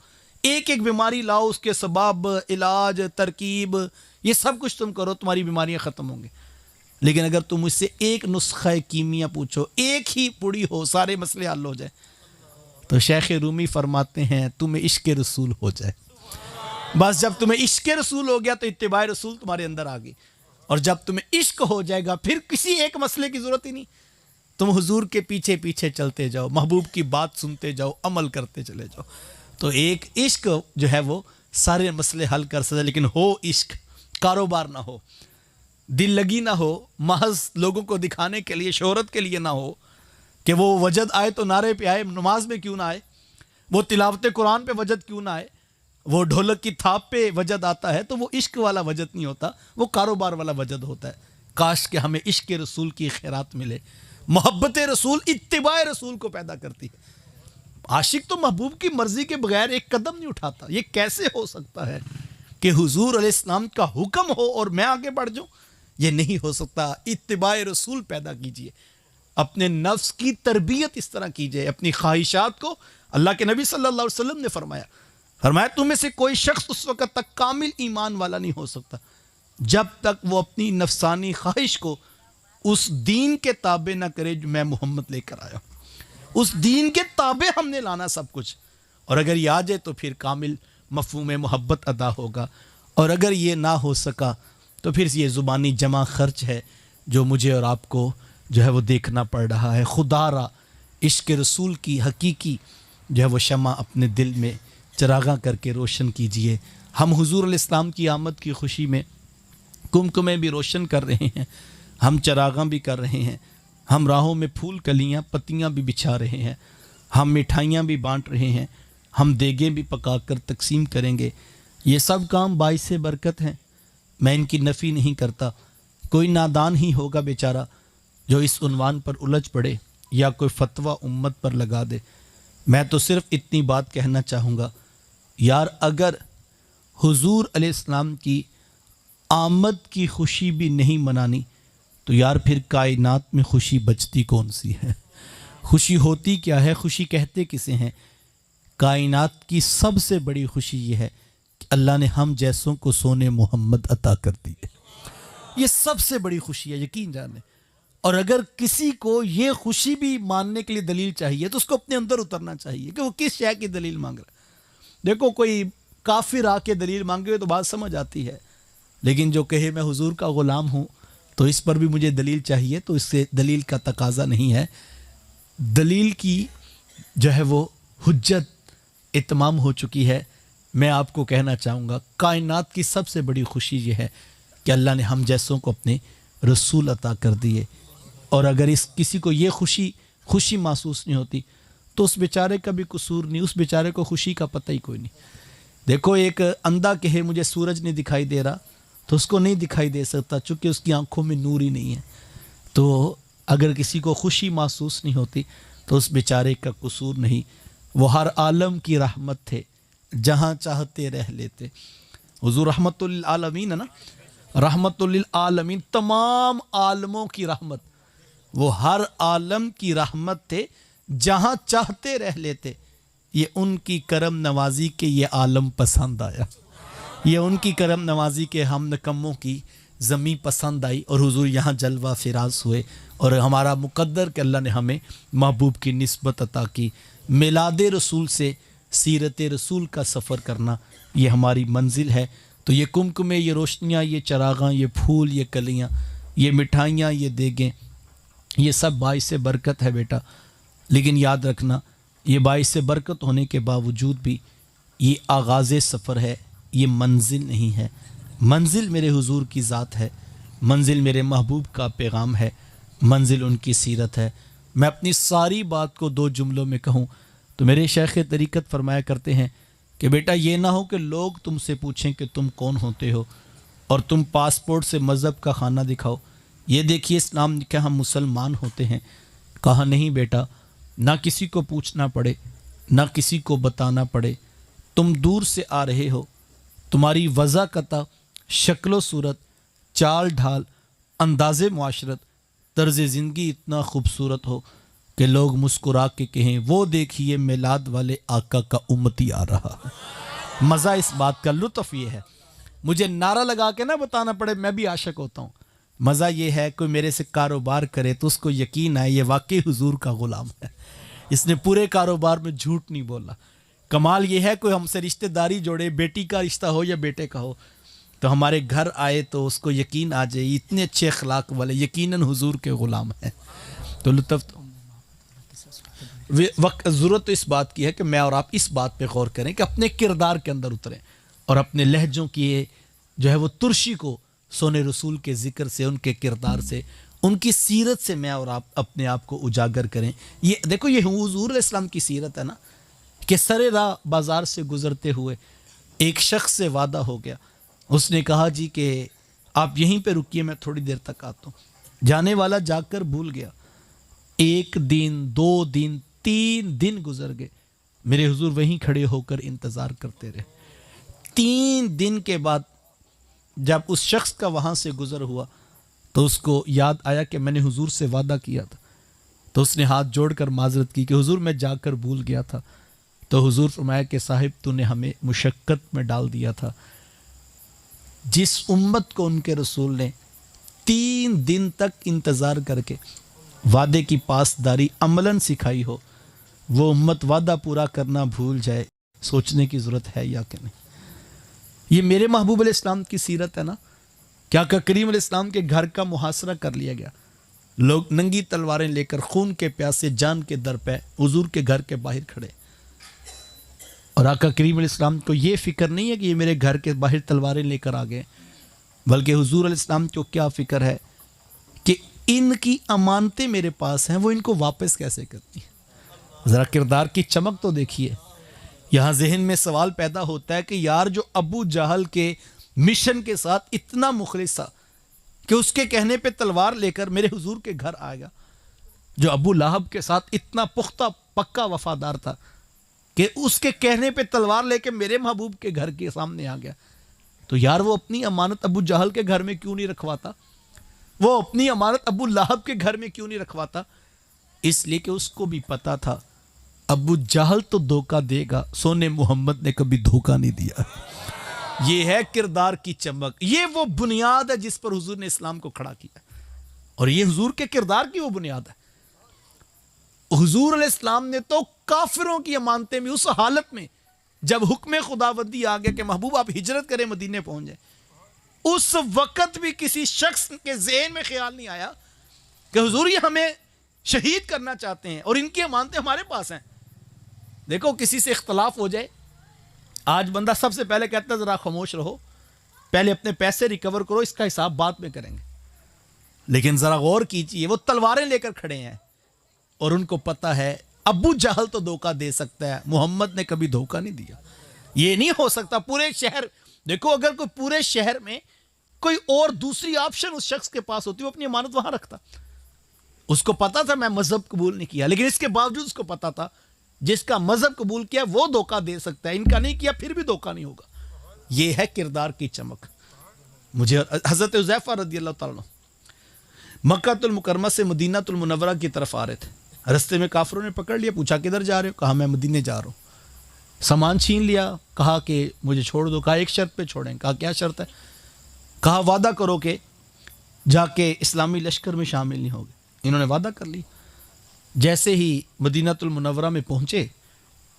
ایک ایک بیماری لاؤ، اس کے سبب، علاج، ترکیب، یہ سب کچھ تم کرو، تمہاری بیماریاں ختم ہوں گی۔ لیکن اگر تم مجھ سے ایک نسخہ کیمیا پوچھو، ایک ہی پوڑی ہو، سارے مسئلے حل ہو جائے، تو شیخ رومی فرماتے ہیں تمہیں عشق رسول ہو جائے۔ بس جب تمہیں عشق رسول ہو گیا تو اتباع رسول تمہارے اندر آ گئی، اور جب تمہیں عشق ہو جائے گا پھر کسی ایک مسئلے کی ضرورت ہی نہیں، تم حضور کے پیچھے پیچھے چلتے جاؤ، محبوب کی بات سنتے جاؤ، عمل کرتے چلے جاؤ، تو ایک عشق جو ہے وہ سارے مسئلے حل کر سکتا ہے۔ لیکن ہو عشق، کاروبار نہ ہو، دل لگی نہ ہو، محض لوگوں کو دکھانے کے لیے، شہرت کے لیے نہ ہو کہ وہ وجد آئے تو نعرے پہ آئے، نماز میں کیوں نہ آئے، وہ تلاوت قرآن پہ وجد کیوں نہ آئے، وہ ڈھولک کی تھاپ پہ وجد آتا ہے، تو وہ عشق والا وجد نہیں ہوتا، وہ کاروبار والا وجد ہوتا ہے۔ کاش کہ ہمیں عشق رسول کی خیرات ملے۔ محبت رسول اتباع رسول کو پیدا کرتی ہے۔ عاشق تو محبوب کی مرضی کے بغیر ایک قدم نہیں اٹھاتا۔ یہ کیسے ہو سکتا ہے کہ حضور علیہ السلام کا حکم ہو اور میں آگے بڑھ جاؤں؟ یہ نہیں ہو سکتا۔ اتباع رسول پیدا کیجئے، اپنے نفس کی تربیت اس طرح کیجئے، اپنی خواہشات کو، اللہ کے نبی صلی اللہ علیہ وسلم نے فرمایا تم میں سے کوئی شخص اس وقت تک کامل ایمان والا نہیں ہو سکتا جب تک وہ اپنی نفسانی خواہش کو اس دین کے تابع نہ کرے جو میں محمد لے کر آیا ہوں۔ اس دین کے تابع ہم نے لانا سب کچھ، اور اگر یہ آ جائے تو پھر کامل مفہوم محبت ادا ہوگا، اور اگر یہ نہ ہو سکا تو پھر یہ زبانی جمع خرچ ہے جو مجھے اور آپ کو جو ہے وہ دیکھنا پڑ رہا ہے۔ خدا را عشق رسول کی حقیقی جو ہے وہ شمع اپنے دل میں چراغاں کر کے روشن کیجئے۔ ہم حضور علیہ السلام کی آمد کی خوشی میں کمکمیں بھی روشن کر رہے ہیں، ہم چراغاں بھی کر رہے ہیں، ہم راہوں میں پھول کلیاں پتیاں بھی بچھا رہے ہیں، ہم مٹھائیاں بھی بانٹ رہے ہیں، ہم دیگیں بھی پکا کر تقسیم کریں گے۔ یہ سب کام باعث برکت ہیں، میں ان کی نفی نہیں کرتا۔ کوئی نادان ہی ہوگا بیچارہ جو اس عنوان پر الجھ پڑے یا کوئی فتویٰ امت پر لگا دے۔ میں تو صرف اتنی بات کہنا چاہوں گا، یار اگر حضور علیہ السلام کی آمد کی خوشی بھی نہیں منانی تو یار پھر کائنات میں خوشی بچتی کون سی ہے؟ خوشی ہوتی کیا ہے؟ خوشی کہتے کسے ہیں؟ کائنات کی سب سے بڑی خوشی یہ ہے کہ اللہ نے ہم جیسوں کو سونے محمد عطا کر دی ہے۔ یہ سب سے بڑی خوشی ہے، یقین جانے۔ اور اگر کسی کو یہ خوشی بھی ماننے کے لیے دلیل چاہیے تو اس کو اپنے اندر اترنا چاہیے کہ وہ کس شے کی دلیل مانگ رہا ہے۔ دیکھو کوئی کافر آ کے دلیل مانگے تو بات سمجھ آتی ہے، لیکن جو کہے میں حضور کا غلام ہوں تو اس پر بھی مجھے دلیل چاہیے، تو اس سے دلیل کا تقاضا نہیں ہے۔ دلیل کی جو ہے وہ حجت اتمام ہو چکی ہے۔ میں آپ کو کہنا چاہوں گا کائنات کی سب سے بڑی خوشی یہ ہے کہ اللہ نے ہم جیسوں کو اپنے رسول عطا کر دیے، اور اگر کسی کو یہ خوشی محسوس نہیں ہوتی تو اس بیچارے کا بھی قصور نہیں، اس بیچارے کو خوشی کا پتہ ہی کوئی نہیں۔ دیکھو ایک اندھا کہے مجھے سورج نہیں دکھائی دے رہا تو اس کو نہیں دکھائی دے سکتا چونکہ اس کی آنکھوں میں نور ہی نہیں ہے۔ تو اگر کسی کو خوشی محسوس نہیں ہوتی تو اس بیچارے کا قصور نہیں۔ وہ ہر عالم کی رحمت تھے، جہاں چاہتے رہ لیتے۔ حضور رحمت للعالمین ہے نا، رحمت للعالمین، تمام عالموں کی رحمت، وہ ہر عالم کی رحمت تھے، جہاں چاہتے رہ لیتے۔ یہ ان کی کرم نوازی کے یہ عالم پسند آیا، یہ ان کی کرم نوازی کے ہم نکموں کی زمین پسند آئی، اور حضور یہاں جلوہ فراز ہوئے، اور ہمارا مقدر کہ اللہ نے ہمیں محبوب کی نسبت عطا کی۔ میلاد رسول سے سیرت رسول کا سفر کرنا یہ ہماری منزل ہے۔ تو یہ کمکمے، یہ روشنیاں، یہ چراغاں، یہ پھول، یہ کلیاں، یہ مٹھائیاں، یہ دیگیں، یہ سب باعث برکت ہے بیٹا۔ لیکن یاد رکھنا یہ باعث برکت ہونے کے باوجود بھی یہ آغاز سفر ہے، یہ منزل نہیں ہے۔ منزل میرے حضور کی ذات ہے، منزل میرے محبوب کا پیغام ہے، منزل ان کی سیرت ہے۔ میں اپنی ساری بات کو 2 جملوں میں کہوں تو میرے شیخ طریقت فرمایا کرتے ہیں کہ بیٹا یہ نہ ہو کہ لوگ تم سے پوچھیں کہ تم کون ہوتے ہو اور تم پاسپورٹ سے مذہب کا خانہ دکھاؤ، یہ دیکھیے اسلام کہ ہم مسلمان ہوتے ہیں۔ کہا نہیں بیٹا، نہ کسی کو پوچھنا پڑے، نہ کسی کو بتانا پڑے، تم دور سے آ رہے ہو، تمہاری وضع قطع شکل و صورت، چال ڈھال، انداز معاشرت، طرز زندگی اتنا خوبصورت ہو کہ لوگ مسکرا کے کہیں وہ دیکھیے میلاد والے آقا کا امتی آ رہا ہے۔ مزہ اس بات کا، لطف یہ ہے، مجھے نعرہ لگا کے نہ بتانا پڑے میں بھی عاشق ہوتا ہوں، مزہ یہ ہے کوئی میرے سے کاروبار کرے تو اس کو یقین آئے یہ واقعی حضور کا غلام ہے، اس نے پورے کاروبار میں جھوٹ نہیں بولا۔ کمال یہ ہے کوئی ہم سے رشتہ داری جوڑے، بیٹی کا رشتہ ہو یا بیٹے کا ہو، تو ہمارے گھر آئے تو اس کو یقین آ جائے اتنے اچھے اخلاق والے یقیناً حضور کے غلام ہیں۔ تو لطف وقت ضرورت تو اس بات کی ہے کہ میں اور آپ اس بات پہ غور کریں کہ اپنے کردار کے اندر اتریں اور اپنے لہجوں کی جو ہے وہ ترشی کو سونے رسول کے ذکر سے، ان کے کردار سے، ان کی سیرت سے میں اور آپ اپنے آپ کو اجاگر کریں۔ یہ دیکھو یہ حضور علیہ السلام کی سیرت ہے نا کہ سر راہ بازار سے گزرتے ہوئے ایک شخص سے وعدہ ہو گیا، اس نے کہا جی کہ آپ یہیں پہ رکیے میں تھوڑی دیر تک آتا ہوں۔ جانے والا جا کر بھول گیا، 1 دن 2 دن 3 دن گزر گئے، میرے حضور وہیں کھڑے ہو کر انتظار کرتے رہے۔ 3 دن کے بعد جب اس شخص کا وہاں سے گزر ہوا تو اس کو یاد آیا کہ میں نے حضور سے وعدہ کیا تھا، تو اس نے ہاتھ جوڑ کر معذرت کی کہ حضور میں جا کر بھول گیا تھا۔ تو حضور فرمایا کہ صاحب تو نے ہمیں مشقت میں ڈال دیا تھا، جس امت کو ان کے رسول نے 3 دن تک انتظار کر کے وعدے کی پاسداری عملاً سکھائی ہو، وہ امت وعدہ پورا کرنا بھول جائے، سوچنے کی ضرورت ہے یا کہ نہیں۔ یہ میرے محبوب علیہ السلام کی سیرت ہے نا، کیا کہ کریم علیہ السلام کے گھر کا محاصرہ کر لیا گیا، لوگ ننگی تلواریں لے کر خون کے پیاسے جان کے در پہ حضور کے گھر کے باہر کھڑے، اور آقا کریم علیہ السلام کو یہ فکر نہیں ہے کہ یہ میرے گھر کے باہر تلواریں لے کر آ گئے، بلکہ حضور علیہ السلام کو کیا فکر ہے کہ ان کی امانتیں میرے پاس ہیں، وہ ان کو واپس کیسے کرتی ہیں۔ ذرا کردار کی چمک تو دیکھیے۔ یہاں ذہن میں سوال پیدا ہوتا ہے کہ یار جو ابو جہل کے مشن کے ساتھ اتنا مخلص تھا کہ اس کے کہنے پہ تلوار لے کر میرے حضور کے گھر آ گیا، جو ابو لہب کے ساتھ اتنا پختہ پکا وفادار تھا کہ اس کے کہنے پہ تلوار لے کے میرے محبوب کے گھر کے سامنے آ گیا، تو یار وہ اپنی امانت ابو جہل کے گھر میں کیوں نہیں رکھواتا؟ وہ اپنی امانت ابو لہب کے گھر میں کیوں نہیں رکھواتا؟ اس لیے کہ اس کو بھی پتا تھا ابو جہل تو دھوکہ دے گا، سونے محمد نے کبھی دھوکہ نہیں دیا۔ یہ ہے کردار کی چمک، یہ وہ بنیاد ہے جس پر حضور نے اسلام کو کھڑا کیا، اور یہ حضور کے کردار کی وہ بنیاد ہے۔ حضور علیہ السلام نے تو کافروں کی امانتیں میں اس حالت میں جب حکم خداوندی آ گیا کہ محبوب آپ ہجرت کریں مدینے پہنچ جائیں، اس وقت بھی کسی شخص کے ذہن میں خیال نہیں آیا کہ حضور یہ ہمیں شہید کرنا چاہتے ہیں اور ان کی امانتیں ہمارے پاس ہیں۔ دیکھو کسی سے اختلاف ہو جائے، آج بندہ سب سے پہلے کہتا ہے ذرا خاموش رہو، پہلے اپنے پیسے ریکور کرو، اس کا حساب بعد میں کریں گے۔ لیکن ذرا غور کیجئے، وہ تلواریں لے کر کھڑے ہیں اور ان کو پتا ہے ابو جہل تو دھوکہ دے سکتا ہے، محمد نے کبھی دھوکہ نہیں دیا۔ یہ نہیں ہو سکتا پورے شہر، دیکھو اگر کوئی پورے شہر میں کوئی اور دوسری آپشن اس شخص کے پاس ہوتی وہ اپنی امانت وہاں رکھتا۔ اس کو پتا تھا میں مذہب قبول نہیں کیا، لیکن اس کے باوجود اس کو پتا تھا جس کا مذہب قبول کیا وہ دھوکہ دے سکتا ہے، ان کا نہیں کیا پھر بھی دھوکہ نہیں ہوگا۔ یہ ہے کردار کی چمک۔ مجھے حضرت حذیفہ رضی اللہ تعالیٰ عنہ مکہ المکرمہ سے مدینہ المنورہ کی طرف آ رہے تھے، رستے میں کافروں نے پکڑ لیا، پوچھا کدھر جا رہے ہو؟ کہا میں مدینے جا رہا ہوں۔ سامان چھین لیا، کہا کہ مجھے چھوڑ دو، کہا ایک شرط پہ چھوڑیں، کہا کیا شرط ہے؟ کہا وعدہ کرو کہ جا کے اسلامی لشکر میں شامل نہیں ہوگے۔ انہوں نے وعدہ کر لی۔ جیسے ہی مدینہ المنورہ میں پہنچے،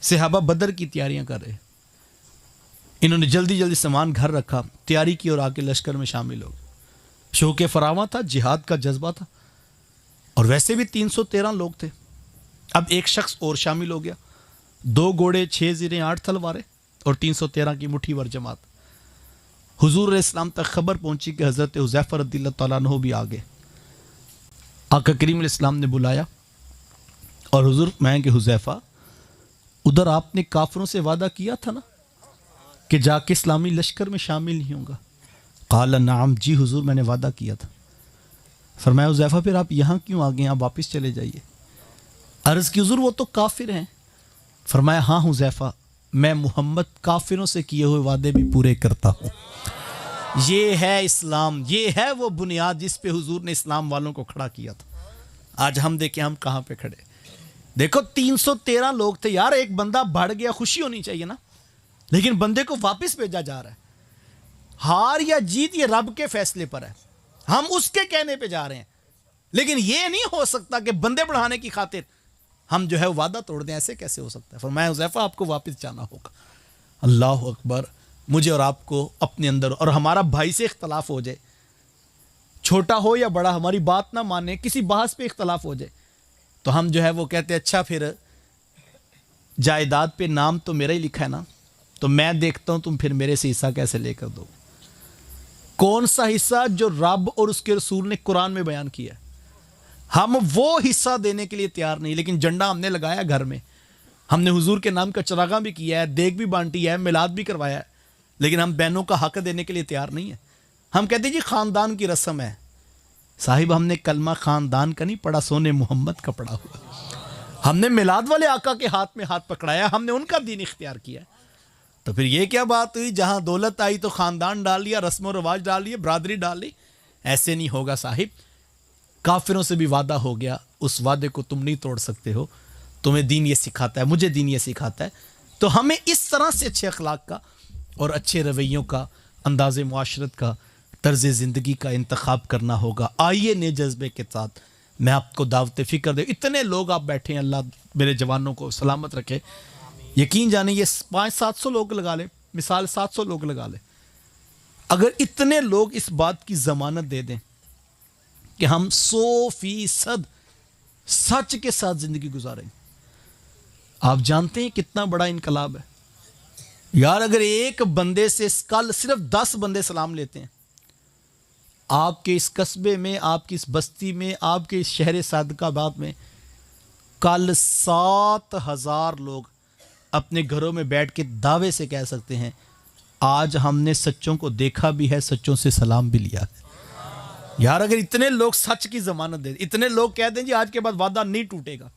صحابہ بدر کی تیاریاں کر رہے، انہوں نے جلدی جلدی سامان گھر رکھا، تیاری کی اور آ کے لشکر میں شامل ہو گئے۔ شوق فراواں تھا، جہاد کا جذبہ تھا، اور ویسے بھی 313 لوگ تھے۔ اب ایک شخص اور شامل ہو گیا، 2 گھوڑے، 6 زیریں، 8 تلواریں اور 313 کی مٹھی ور جماعت۔ حضور علیہ السلام تک خبر پہنچی کہ حضرت حذیفہ رضی اللہ تعالیٰ عنہ بھی آگے۔ آقا کریم علیہ السلام نے بلایا اور حضور میں کہ حذیفہ ادھر آپ نے کافروں سے وعدہ کیا تھا نا کہ جا کے اسلامی لشکر میں شامل نہیں ہوں گا؟ قال نعم، جی حضور میں نے وعدہ کیا تھا۔ فرمایا حذیفہ پھر آپ یہاں کیوں آ گئے؟ آپ واپس چلے جائیے۔ عرض کی حضور وہ تو کافر ہیں۔ فرمایا ہاں حذیفہ، میں محمد کافروں سے کیے ہوئے وعدے بھی پورے کرتا ہوں۔ یہ ہے اسلام، یہ ہے وہ بنیاد جس پہ حضور نے اسلام والوں کو کھڑا کیا تھا۔ آج ہم دیکھیں ہم کہاں پہ کھڑے۔ دیکھو 313 لوگ تھے یار، ایک بندہ بڑھ گیا، خوشی ہونی چاہیے نا، لیکن بندے کو واپس بھیجا جا رہا ہے۔ ہار یا جیت یہ رب کے فیصلے پر ہے، ہم اس کے کہنے پہ جا رہے ہیں، لیکن یہ نہیں ہو سکتا کہ بندے بڑھانے کی خاطر ہم جو ہے وعدہ توڑ دیں۔ ایسے کیسے ہو سکتا ہے؟ فرمایا حذیفہ آپ کو واپس جانا ہوگا۔ اللہ اکبر۔ مجھے اور آپ کو اپنے اندر اور ہمارا بھائی سے اختلاف ہو جائے، چھوٹا ہو یا بڑا، ہماری بات نہ مانے، کسی بحث پہ اختلاف ہو جائے تو ہم جو ہے وہ کہتے ہیں اچھا پھر جائیداد پہ نام تو میرا ہی لکھا ہے نا، تو میں دیکھتا ہوں تم پھر میرے سے حصہ کیسے لے کر دو۔ کون سا حصہ جو رب اور اس کے رسول نے قرآن میں بیان کیا ہے؟ ہم وہ حصہ دینے کے لیے تیار نہیں، لیکن جھنڈا ہم نے لگایا گھر میں، ہم نے حضور کے نام کا چراغاں بھی کیا ہے، دیگ بھی بانٹی ہے، میلاد بھی کروایا ہے، لیکن ہم بہنوں کا حق دینے کے لیے تیار نہیں ہے۔ ہم کہتے ہیں جی خاندان کی رسم ہے۔ صاحب ہم نے کلمہ خاندان کا نہیں پڑھا، سونے محمد کا پڑھا ہوا۔ ہم نے میلاد والے آقا کے ہاتھ میں ہاتھ پکڑایا، ہم نے ان کا دین اختیار کیا۔ تو پھر یہ کیا بات ہوئی جہاں دولت آئی تو خاندان ڈال لیا، رسم و رواج ڈال لیے، برادری ڈال لی؟ ایسے نہیں ہوگا صاحب۔ کافروں سے بھی وعدہ ہو گیا، اس وعدے کو تم نہیں توڑ سکتے ہو۔ تمہیں دین یہ سکھاتا ہے، مجھے دین یہ سکھاتا ہے، تو ہمیں اس طرح سے اچھے اخلاق کا اور اچھے رویوں کا، انداز معاشرت کا، طرز زندگی کا انتخاب کرنا ہوگا۔ آئیے نئے جذبے کے ساتھ میں آپ کو دعوت فکر دے۔ اتنے لوگ آپ بیٹھے ہیں، اللہ میرے جوانوں کو سلامت رکھے۔ یقین جانے یہ 500-700 لوگ لگا لیں، مثال 700 لوگ لگا لیں، اگر اتنے لوگ اس بات کی ضمانت دے دیں کہ ہم 100% سچ کے ساتھ زندگی گزاریں، آپ جانتے ہیں کتنا بڑا انقلاب ہے یار۔ اگر ایک بندے سے کل صرف 10 بندے سلام لیتے ہیں، آپ کے اس قصبے میں، آپ کی اس بستی میں، آپ کے اس شہر صادق آباد میں کل 7000 لوگ اپنے گھروں میں بیٹھ کے دعوے سے کہہ سکتے ہیں آج ہم نے سچوں کو دیکھا بھی ہے، سچوں سے سلام بھی لیا ہے۔ یار اگر اتنے لوگ سچ کی ضمانت دیں، اتنے لوگ کہہ دیں جی آج کے بعد وعدہ نہیں ٹوٹے گا،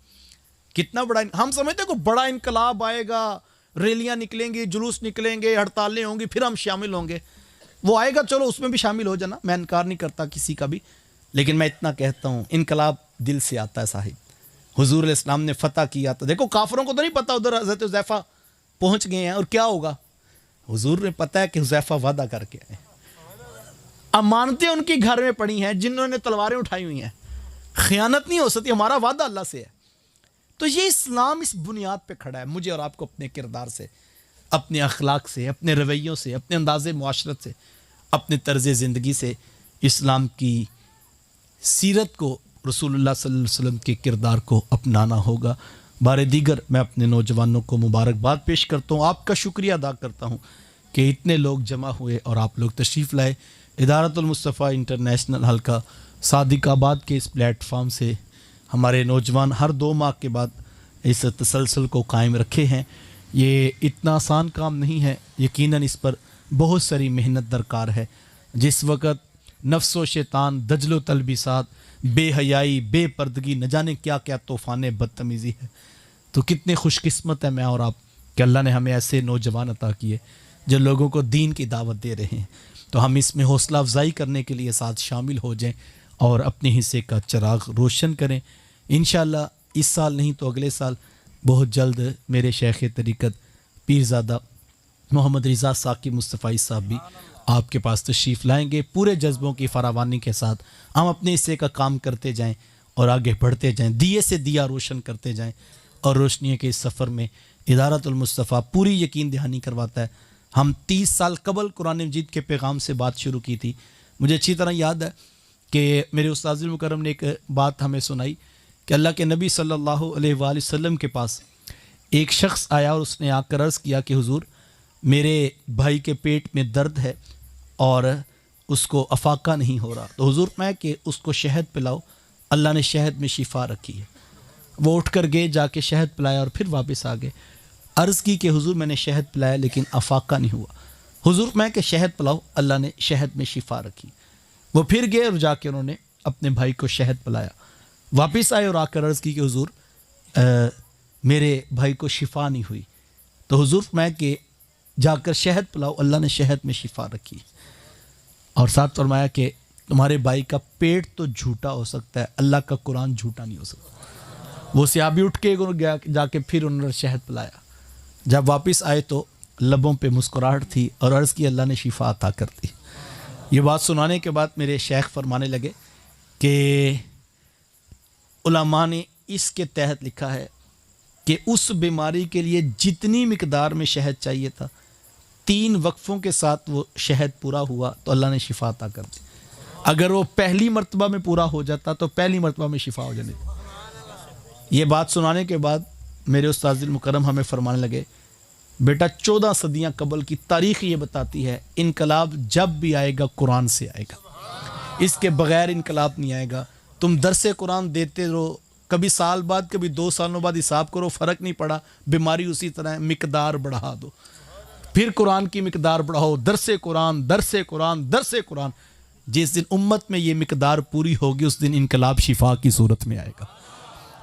کتنا بڑا ہم سمجھتے ہیں کہ بڑا انقلاب آئے گا، ریلیاں نکلیں گی، جلوس نکلیں گے، ہڑتالیں ہوں گی، پھر ہم شامل ہوں گے۔ وہ آئے گا، چلو اس میں بھی شامل ہو جانا، میں انکار نہیں کرتا کسی کا بھی، لیکن میں اتنا کہتا ہوں انقلاب دل سے آتا ہے صاحب۔ حضور علیہ السلام نے فتح کیا تھا، دیکھو کافروں کو تو نہیں پتا ادھر حضرت حذیفہ پہنچ گئے ہیں اور کیا ہوگا، حضور نے پتا ہے کہ حذیفہ وعدہ کر کے آئے، امانتیں ان کی گھر میں پڑی ہیں، جنہوں نے تلواریں اٹھائی ہوئی ہیں، خیانت نہیں ہو سکتی، ہمارا وعدہ اللہ سے ہے۔ تو یہ اسلام اس بنیاد پہ کھڑا ہے۔ مجھے اور آپ کو اپنے کردار سے، اپنے اخلاق سے، اپنے رویوں سے، اپنے انداز معاشرت سے، اپنے طرز زندگی سے اسلام کی سیرت کو، رسول اللہ صلی اللہ علیہ وسلم کے کردار کو اپنانا ہوگا۔ بار دیگر میں اپنے نوجوانوں کو مبارکباد پیش کرتا ہوں، آپ کا شکریہ ادا کرتا ہوں کہ اتنے لوگ جمع ہوئے اور آپ لوگ تشریف لائے۔ ادارت المصطفیٰ انٹرنیشنل حلقہ صادق آباد کے اس پلیٹ فارم سے ہمارے نوجوان ہر 2 ماہ کے بعد اس تسلسل کو قائم رکھے ہیں۔ یہ اتنا آسان کام نہیں ہے، یقیناً اس پر بہت ساری محنت درکار ہے۔ جس وقت نفس و شیطان، دجل و تلبیسات، بے حیائی، بے پردگی، نہ جانے کیا کیا طوفان بدتمیزی ہے، تو کتنے خوش قسمت ہیں میں اور آپ کہ اللہ نے ہمیں ایسے نوجوان عطا کیے جو لوگوں کو دین کی دعوت دے رہے ہیں۔ تو ہم اس میں حوصلہ افزائی کرنے کے لیے ساتھ شامل ہو جائیں اور اپنے حصے کا چراغ روشن کریں۔ انشاءاللہ اس سال نہیں تو اگلے سال بہت جلد میرے شیخ طریقت پیرزادہ محمد رضا ثاقب مصطفی صاحب بھی آپ کے پاس تشریف لائیں گے۔ پورے جذبوں کی فراوانی کے ساتھ ہم اپنے حصے کا کام کرتے جائیں اور آگے بڑھتے جائیں، دیے سے دیا روشن کرتے جائیں، اور روشنی کے اس سفر میں ادارت المصطفیٰ پوری یقین دہانی کرواتا ہے۔ ہم 30 سال قبل قرآن مجید کے پیغام سے بات شروع کی تھی۔ مجھے اچھی طرح یاد ہے کہ میرے استاذ مکرم نے ایک بات ہمیں سنائی کہ اللہ کے نبی صلی اللہ علیہ وآلہ وسلم کے پاس ایک شخص آیا اور اس نے آ کر عرض کیا کہ حضور میرے بھائی کے پیٹ میں درد ہے اور اس کو افاقہ نہیں ہو رہا، تو حضور میں کہ اس کو شہد پلاؤ، اللہ نے شہد میں شفا رکھی ہے۔ وہ اٹھ کر گئے، جا کے شہد پلایا اور پھر واپس آ گئے۔ عرض کی کہ حضور میں نے شہد پلایا لیکن افاقہ نہیں ہوا۔ حضور میں کہ شہد پلاؤ، اللہ نے شہد میں شفا رکھی۔ وہ پھر گئے اور جا کے انہوں نے اپنے بھائی کو شہد پلایا، واپس آئے اور آ کر عرض کی کہ حضور میرے بھائی کو شفا نہیں ہوئی، تو حضور میں کہ جا کر شہد پلاؤ، اللہ نے شہد میں شفا رکھی۔ اور ساتھ فرمایا کہ تمہارے بھائی کا پیٹ تو جھوٹا ہو سکتا ہے، اللہ کا قرآن جھوٹا نہیں ہو سکتا۔ وہ صحابی اٹھ کے جا کے پھر انہوں نے شہد پلایا، جب واپس آئے تو لبوں پہ مسکراہٹ تھی اور عرض کی اللہ نے شفا عطا کر دی۔ یہ بات سنانے کے بعد میرے شیخ فرمانے لگے کہ علماء نے اس کے تحت لکھا ہے کہ اس بیماری کے لیے جتنی مقدار میں شہد چاہیے تھا 3 وقفوں کے ساتھ وہ شہد پورا ہوا تو اللہ نے شفا عطا کر دی۔ اگر وہ پہلی مرتبہ میں پورا ہو جاتا تو پہلی مرتبہ میں شفا ہو جاتی۔ یہ بات سنانے کے بعد میرے استاذ المکرم ہمیں فرمانے لگے بیٹا 14 صدیاں قبل کی تاریخ یہ بتاتی ہے انقلاب جب بھی آئے گا قرآن سے آئے گا، اس کے بغیر انقلاب نہیں آئے گا۔ تم درس قرآن دیتے رہو، کبھی سال بعد کبھی 2 سالوں بعد حساب کرو، فرق نہیں پڑا، بیماری اسی طرح ہے، مقدار بڑھا دو، پھر قرآن کی مقدار بڑھاؤ، درس قرآن درس قرآن درس قرآن۔ جس دن امت میں یہ مقدار پوری ہوگی اس دن انقلاب شفا کی صورت میں آئے گا۔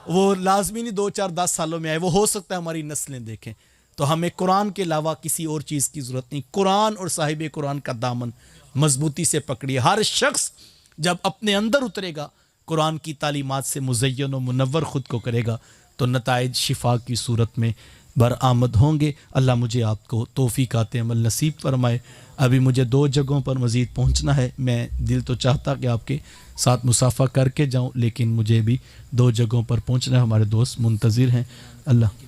وہ لازمی نہیں 2 4 10 سالوں میں آئے، وہ ہو سکتا ہے ہماری نسلیں دیکھیں۔ تو ہمیں قرآن کے علاوہ کسی اور چیز کی ضرورت نہیں، قرآن اور صاحب قرآن کا دامن مضبوطی سے پکڑیے۔ ہر شخص جب اپنے اندر اترے گا، قرآن کی تعلیمات سے مزین و منور خود کو کرے گا تو نتائج شفا کی صورت میں برآمد ہوں گے۔ اللہ مجھے آپ کو توفیقات عمل نصیب فرمائے۔ ابھی مجھے 2 جگہوں پر مزید پہنچنا ہے، میں دل تو چاہتا کہ آپ کے ساتھ مصافحہ کر کے جاؤں، لیکن مجھے بھی 2 جگہوں پر پہنچنا ہے، ہمارے دوست منتظر ہیں۔ اللہ